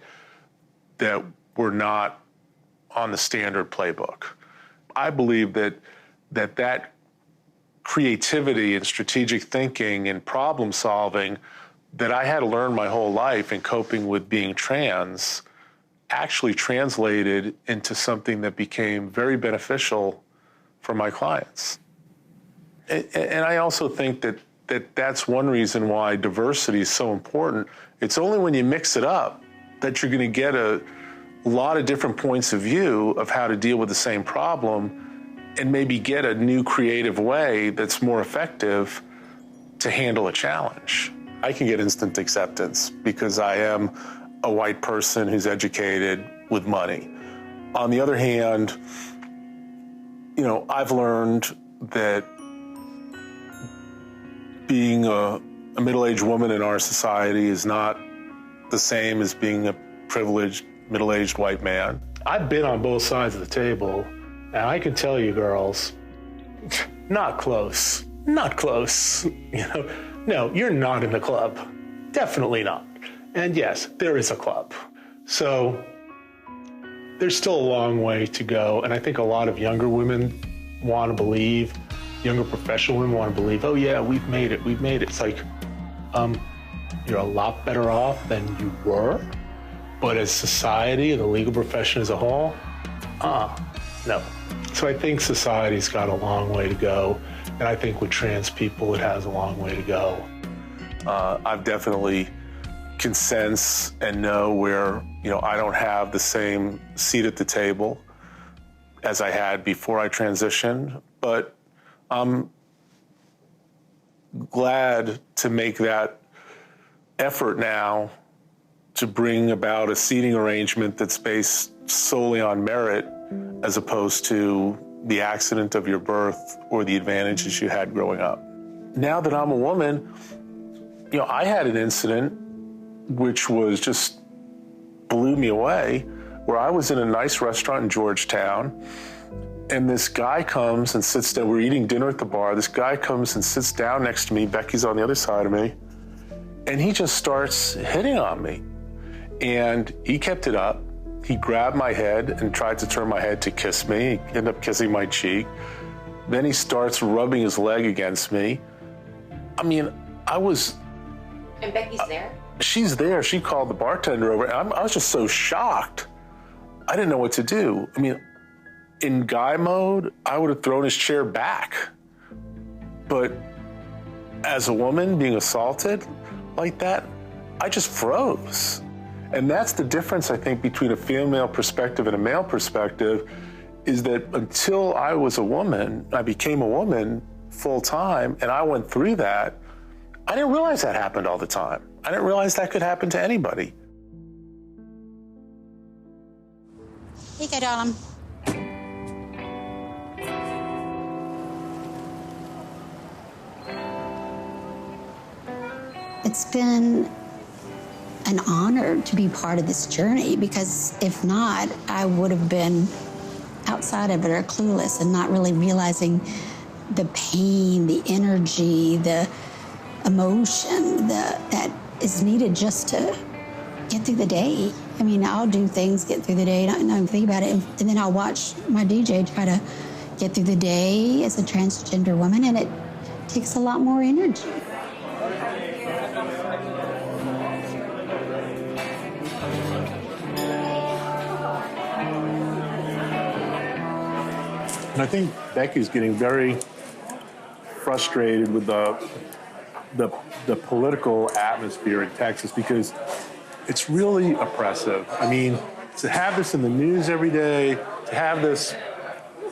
that were not on the standard playbook. I believe that creativity and strategic thinking and problem solving that I had to learn my whole life in coping with being trans actually translated into something that became very beneficial for my clients. And I also think that's one reason why diversity is so important. It's only when you mix it up that you're going to get a lot of different points of view of how to deal with the same problem and maybe get a new creative way that's more effective to handle a challenge. I can get instant acceptance because I am a white person who's educated with money. On the other hand, I've learned that being a middle-aged woman in our society is not the same as being a privileged middle-aged white man. I've been on both sides of the table, and I can tell you, girls, not close, not close. No, you're not in the club. Definitely not. And yes, there is a club. So there's still a long way to go. And I think a lot of younger women want to believe younger professional women want to believe, oh yeah, we've made it. It's like, you're a lot better off than you were, but as society and the legal profession as a whole, no. So I think society's got a long way to go, and I think with trans people, it has a long way to go. I've definitely can sense and know where, I don't have the same seat at the table as I had before I transitioned, but I'm glad to make that effort now to bring about a seating arrangement that's based solely on merit as opposed to the accident of your birth or the advantages you had growing up. Now that I'm a woman, I had an incident which was just blew me away, where I was in a nice restaurant in Georgetown, and this guy comes and sits down. We're eating dinner at the bar. This guy comes and sits down next to me. Becky's on the other side of me, and he just starts hitting on me. And he kept it up. He grabbed my head and tried to turn my head to kiss me. He ended up kissing my cheek. Then he starts rubbing his leg against me. I mean, I was... And Becky's there? She's there. She called the bartender over. I was just so shocked. I didn't know what to do. I mean, in guy mode, I would have thrown his chair back. But as a woman being assaulted like that, I just froze. And that's the difference, I think, between a female perspective and a male perspective, is that until I was a woman, I became a woman full time, and I went through that, I didn't realize that happened all the time. I didn't realize that could happen to anybody. Here you go, darling. It's been an honor to be part of this journey, because if not, I would have been outside of it or clueless and not really realizing the pain, the energy, the emotion that is needed just to get through the day. I mean, I'll do things, get through the day, not even think about it, and then I'll watch my DJ try to get through the day as a transgender woman, and it takes a lot more energy. And I think Becky's getting very frustrated with the political atmosphere in Texas, because it's really oppressive. I mean, to have this in the news every day, to have this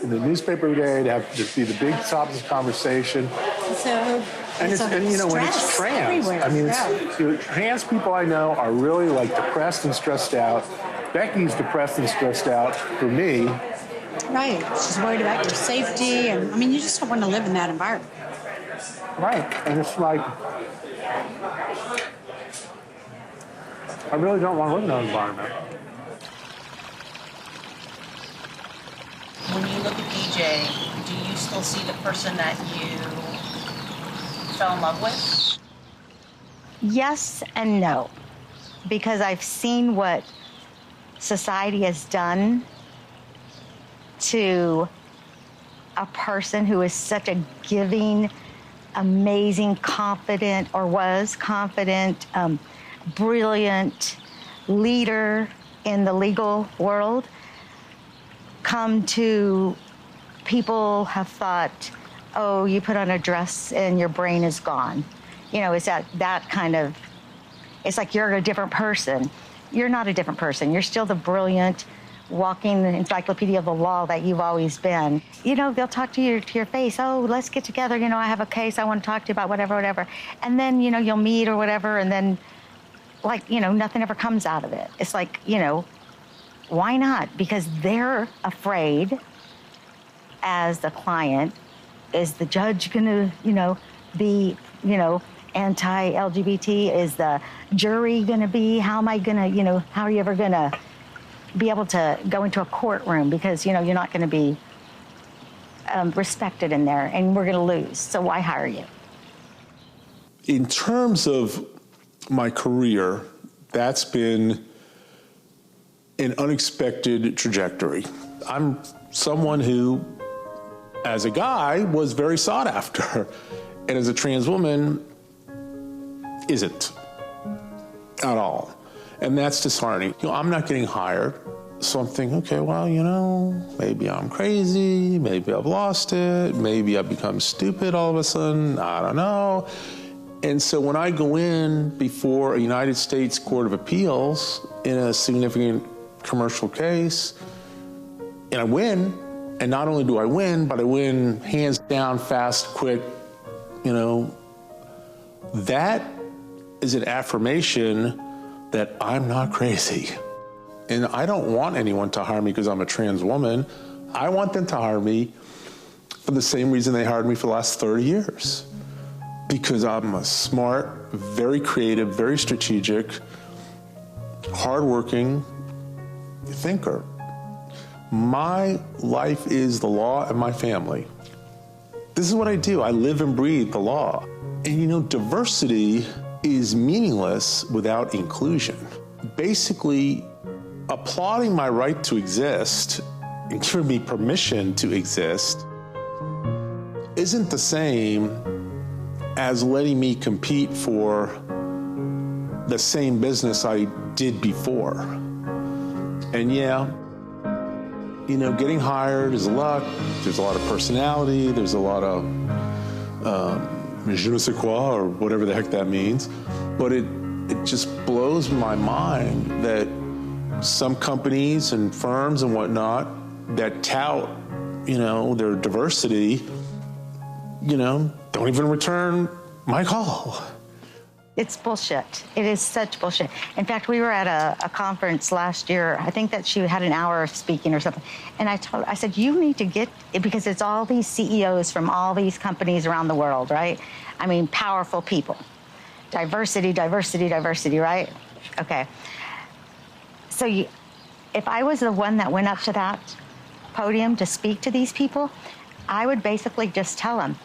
in the newspaper every day, to have this be the big topic of conversation. And when it's trans, everywhere. I mean, trans people I know are really like depressed and stressed out. Becky's depressed and stressed out for me. Right. She's worried about your safety, and I mean, you just don't want to live in that environment. Right. And it's like, I really don't want to live in that environment. When you look at DJ, do you still see the person that you fell in love with? Yes and no, because I've seen what society has done to a person who is such a giving, amazing, confident, or was confident, brilliant leader in the legal world, come to people have thought, oh, you put on a dress and your brain is gone. You know, it's that kind of, it's like you're a different person. You're not a different person. You're still the brilliant, walking encyclopedia of the law that you've always been. You know, they'll talk to you to your face, oh, let's get together, you know, I have a case I want to talk to you about, whatever. And then, you know, you'll meet or whatever, and then, like, you know, nothing ever comes out of it. It's like, you know, why not? Because they're afraid, as the client, is the judge gonna, you know, be, you know, anti-LGBT? Is the jury gonna be? How am I gonna, you know, how are you ever gonna be able to go into a courtroom, because, you know, you're not going to be respected in there, and we're going to lose. So why hire you? In terms of my career, that's been an unexpected trajectory. I'm someone who as a guy, was very sought after. And as a trans woman, isn't at all. And that's disheartening. I'm not getting hired. So I'm thinking, okay, well, maybe I'm crazy. Maybe I've lost it. Maybe I've become stupid all of a sudden. I don't know. And so when I go in before a United States Court of Appeals in a significant commercial case, and I win, and not only do I win, but I win hands down, fast, quick, that is an affirmation that I'm not crazy. And I don't want anyone to hire me because I'm a trans woman. I want them to hire me for the same reason they hired me for the last 30 years. Because I'm a smart, very creative, very strategic, hardworking thinker. My life is the law and my family. This is what I do. I live and breathe the law. And diversity is meaningless without inclusion. Basically, applauding my right to exist and giving me permission to exist isn't the same as letting me compete for the same business I did before. And getting hired is luck. There's a lot of personality. There's a lot of je ne sais quoi, or whatever the heck that means. But it just blows my mind that some companies and firms and whatnot that tout, their diversity, don't even return my call. It's bullshit. It is such bullshit. In fact, we were at a conference last year. I think that she had an hour of speaking or something. And I said, you need to get, because it's all these CEOs from all these companies around the world, right? I mean, powerful people. Diversity, diversity, diversity, right? Okay. So if I was the one that went up to that podium to speak to these people, I would basically just tell them,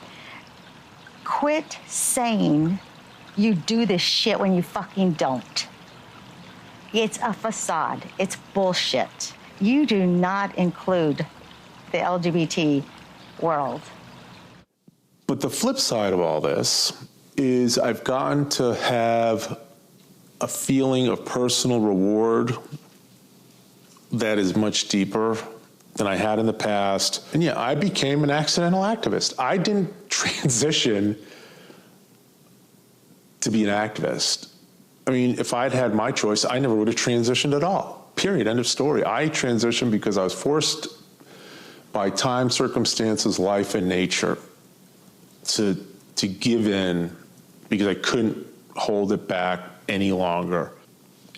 quit saying you do this shit when you fucking don't. It's a facade. It's bullshit. You do not include the LGBT world. But the flip side of all this is I've gotten to have a feeling of personal reward that is much deeper than I had in the past. And I became an accidental activist. I didn't transition to be an activist. I mean, if I'd had my choice, I never would have transitioned at all. Period. End of story. I transitioned because I was forced by time, circumstances, life, and nature to give in because I couldn't hold it back any longer.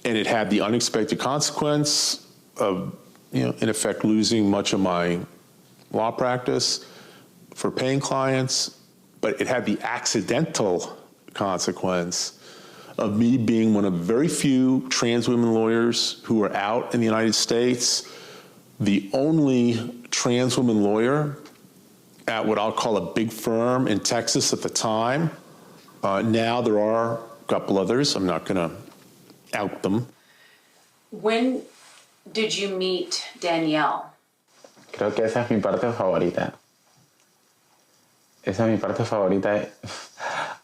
And it had the unexpected consequence of, in effect, losing much of my law practice for paying clients, but it had the accidental consequence of me being one of very few trans women lawyers who are out in the United States, the only trans woman lawyer at what I'll call a big firm in Texas at the time. Now there are a couple others. I'm not going to out them. When did you meet Danielle? Creo que esa es mi parte favorita. Esa es mi parte favorita.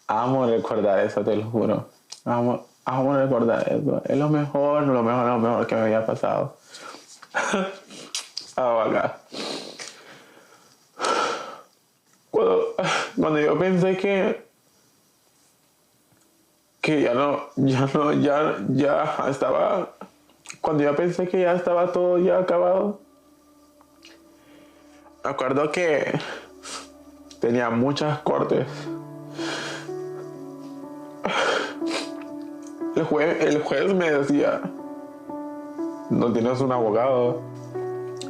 Amo recordar eso, te lo juro. Amo recordar eso. Es lo mejor que me había pasado. Acá. Cuando yo pensé que ya estaba, cuando yo pensé que ya estaba todo ya acabado, me acuerdo que tenía muchas cortes. El juez me decía, no tienes un abogado.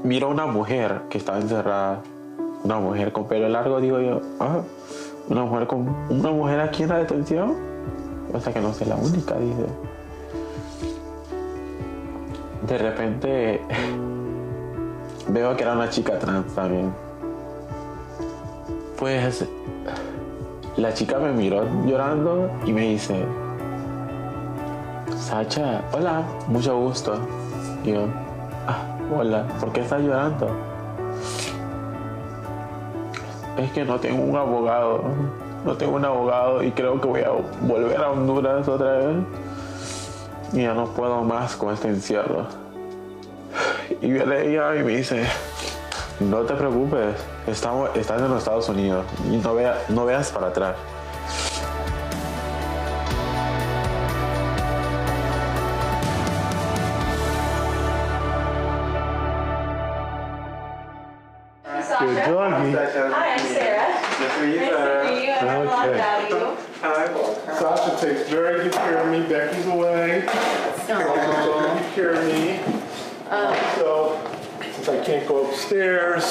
Miro a una mujer que estaba encerrada, una mujer con pelo largo, digo yo, una mujer aquí en la detención, o sea que no soy la única, dice. De repente veo que era una chica trans también. Pues la chica me miró llorando y me dice, Sacha, hola, mucho gusto. Y yo, hola, ¿por qué estás llorando? es que no tengo un abogado. No tengo un abogado y creo que voy a volver a Honduras otra vez. Y ya no puedo más con este encierro. Y viene ella y me dice, no te preocupes, estás en los Estados Unidos y no veas para atrás. Good doggy. Hi, I'm Sarah. Nice to meet you, Nice to meet you. I have a lot of value. Sasha takes very good care of me. Becky's away. Takes good care of me. So, since I can't go upstairs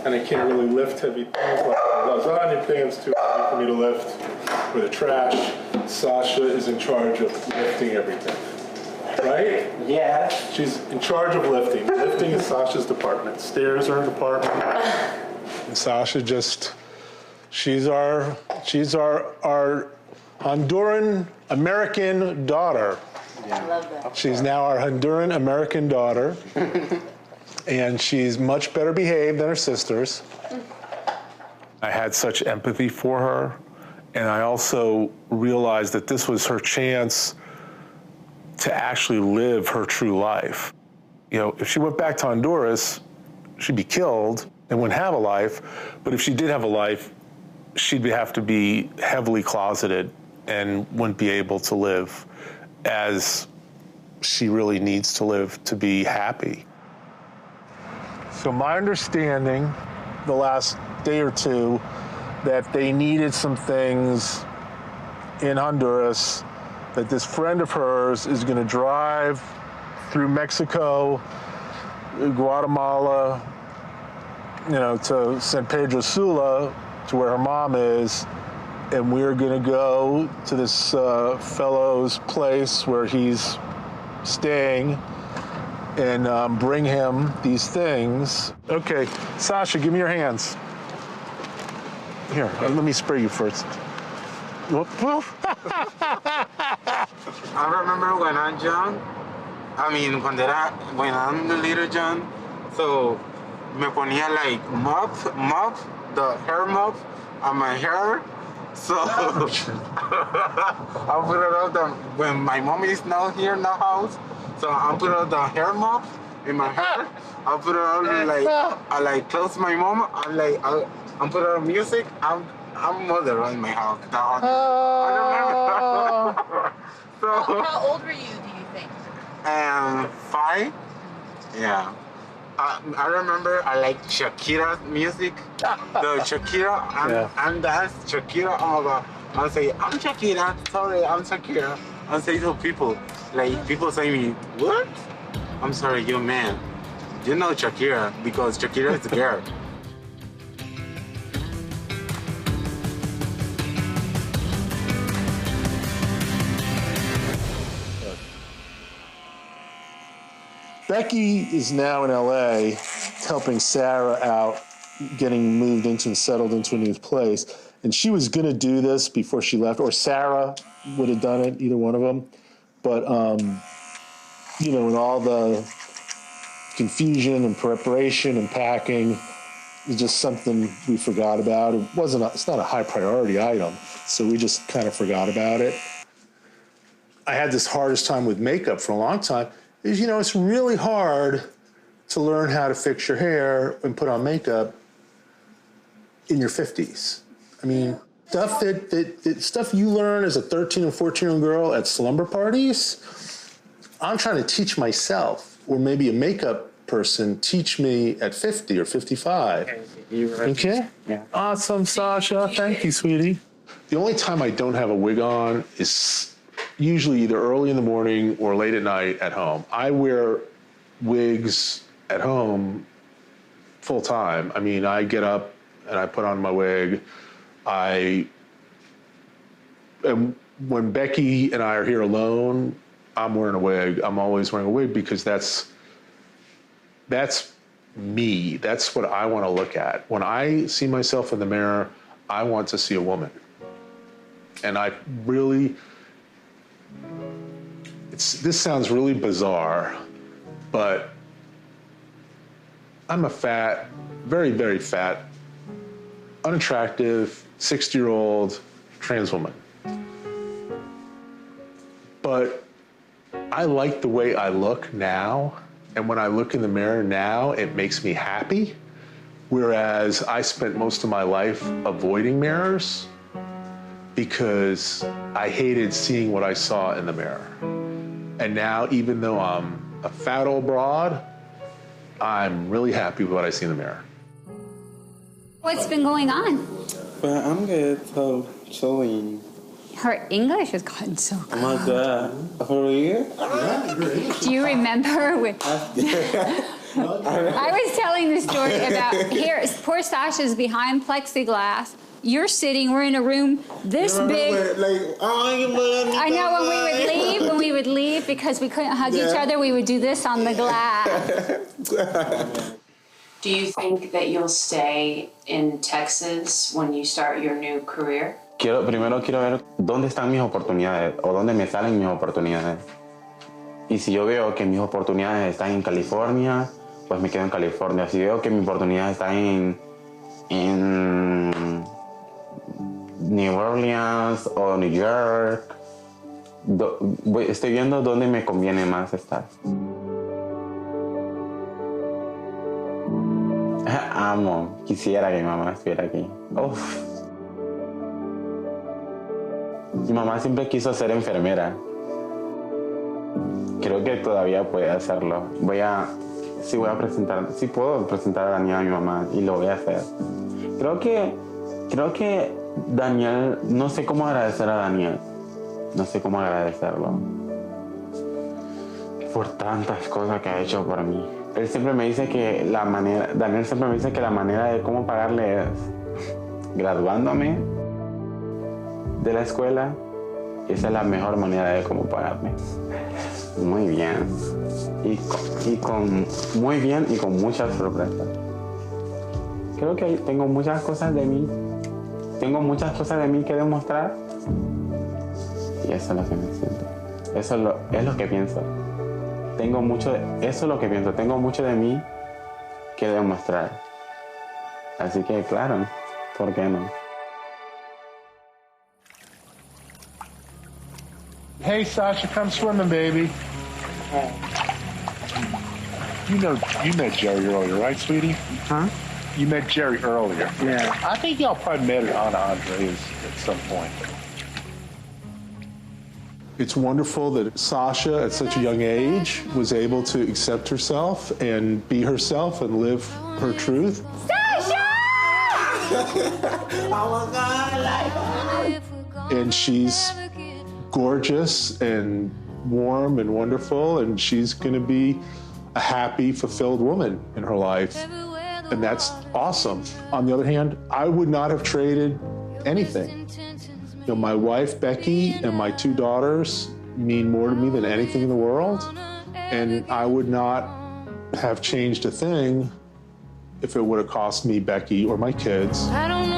and I can't really lift heavy things like the lasagna pan's too heavy for me to lift, or the trash, Sasha is in charge of lifting everything. Right? Yeah. She's in charge of lifting. Lifting is Sasha's department. Stairs are her department. And Sasha she's our Honduran American daughter. Yeah. I love that. She's now our Honduran American daughter. And she's much better behaved than her sisters. I had such empathy for her. And I also realized that this was her chance to actually live her true life. You know, if she went back to Honduras, she'd be killed and wouldn't have a life. But if she did have a life, she'd have to be heavily closeted and wouldn't be able to live as she really needs to live to be happy. So my understanding the last day or two that they needed some things in Honduras, that this friend of hers is going to drive through Mexico, Guatemala, to San Pedro Sula, to where her mom is, and we're going to go to this fellow's place where he's staying and bring him these things. Okay, Sasha, give me your hands. Here, let me spray you first. Whoop, whoop. I remember when I'm young, when I'm little John, so me ponía like mop, the hair mop on my hair. So I put it up when my mom is not here in the house, so I put up the hair mop in my hair. I put it on I close my mom. I put on music. I'm mother in my house. I remember. So, how old were you, do you think? 5. Yeah. I remember I like Shakira's music. The Shakira, I'm dance Shakira. Oh my God. I'll say, I'm Shakira. Sorry, I'm Shakira. I'll say to people, people say me, what? I'm sorry, you man. You know Shakira because Shakira is a girl. Becky is now in LA helping Sarah out, getting moved into and settled into a new place. And she was going to do this before she left, or Sarah would have done it, either one of them. But, in all the confusion and preparation and packing, it's just something we forgot about. It's not a high priority item, so we just kind of forgot about it. I had this hardest time with makeup for a long time. It's really hard to learn how to fix your hair and put on makeup in your 50s. I mean, stuff stuff you learn as a 13 or 14-year-old girl at slumber parties, I'm trying to teach myself, or maybe a makeup person teach me at 50 or 55. Okay? Yeah. Awesome, Sasha. Thank you, sweetie. The only time I don't have a wig on is usually either early in the morning or late at night at home. I wear wigs at home full time. I mean, I get up and I put on my wig. When Becky and I are here alone, I'm wearing a wig. I'm always wearing a wig because that's me. That's what I want to look at. When I see myself in the mirror, I want to see a woman. And I really... This sounds really bizarre, but I'm a fat, very, very fat unattractive 60-year-old trans woman. But I like the way I look now, and when I look in the mirror now, it makes me happy. Whereas I spent most of my life avoiding mirrors because I hated seeing what I saw in the mirror. And now, even though I'm a fat old broad, I'm really happy with what I see in the mirror. What's been going on? Well, I'm good, so chilling. Her English has gotten so good. Oh my God. For real? Do you remember when... I was telling the story about, here, poor Sasha's behind plexiglass. You're sitting, we're in a room this big. I know when we would leave because we couldn't hug each other, we would do this on the glass. Do you think that you'll stay in Texas when you start your new career? Primero quiero ver dónde están mis oportunidades o dónde me salen mis oportunidades. Y si yo veo que mis oportunidades están en California, pues me quedo en California. Si veo que mi oportunidad está en New Orleans o New York, estoy viendo dónde me conviene más estar. Amo, quisiera que mi mamá estuviera aquí. Uf. Mi mamá siempre quiso ser enfermera. Creo que todavía puede hacerlo. Sí puedo presentar a Danielle a mi mamá y lo voy a hacer. Creo que Danielle, no sé cómo agradecer a Danielle. No sé cómo agradecerlo. Por tantas cosas que ha hecho por mí. Daniel siempre me dice que la manera de cómo pagarle es graduándome de la escuela. Esa es la mejor manera de cómo pagarme. Muy bien. Muy bien y con muchas sorpresas. Creo que tengo muchas cosas de mí. Tengo muchas cosas de mí que demostrar. Y eso es lo que me siento. Eso es lo que pienso. Eso es lo que pienso. Tengo mucho de mí que demostrar. Así que, claro, ¿por qué no? Hey, Sasha, come swimming, baby. You met Jerry earlier, right, sweetie? Huh? You met Jerry earlier. Yeah. I think y'all probably met at Ana Andrea's at some point. It's wonderful that Sasha, at such a young age, was able to accept herself and be herself and live her truth. Sasha! Oh my God! And she's gorgeous and warm and wonderful, and she's going to be a happy, fulfilled woman in her life. And that's awesome. On the other hand, I would not have traded anything. You know, my wife, Becky, and my two daughters mean more to me than anything in the world. And I would not have changed a thing if it would have cost me Becky or my kids. I don't know.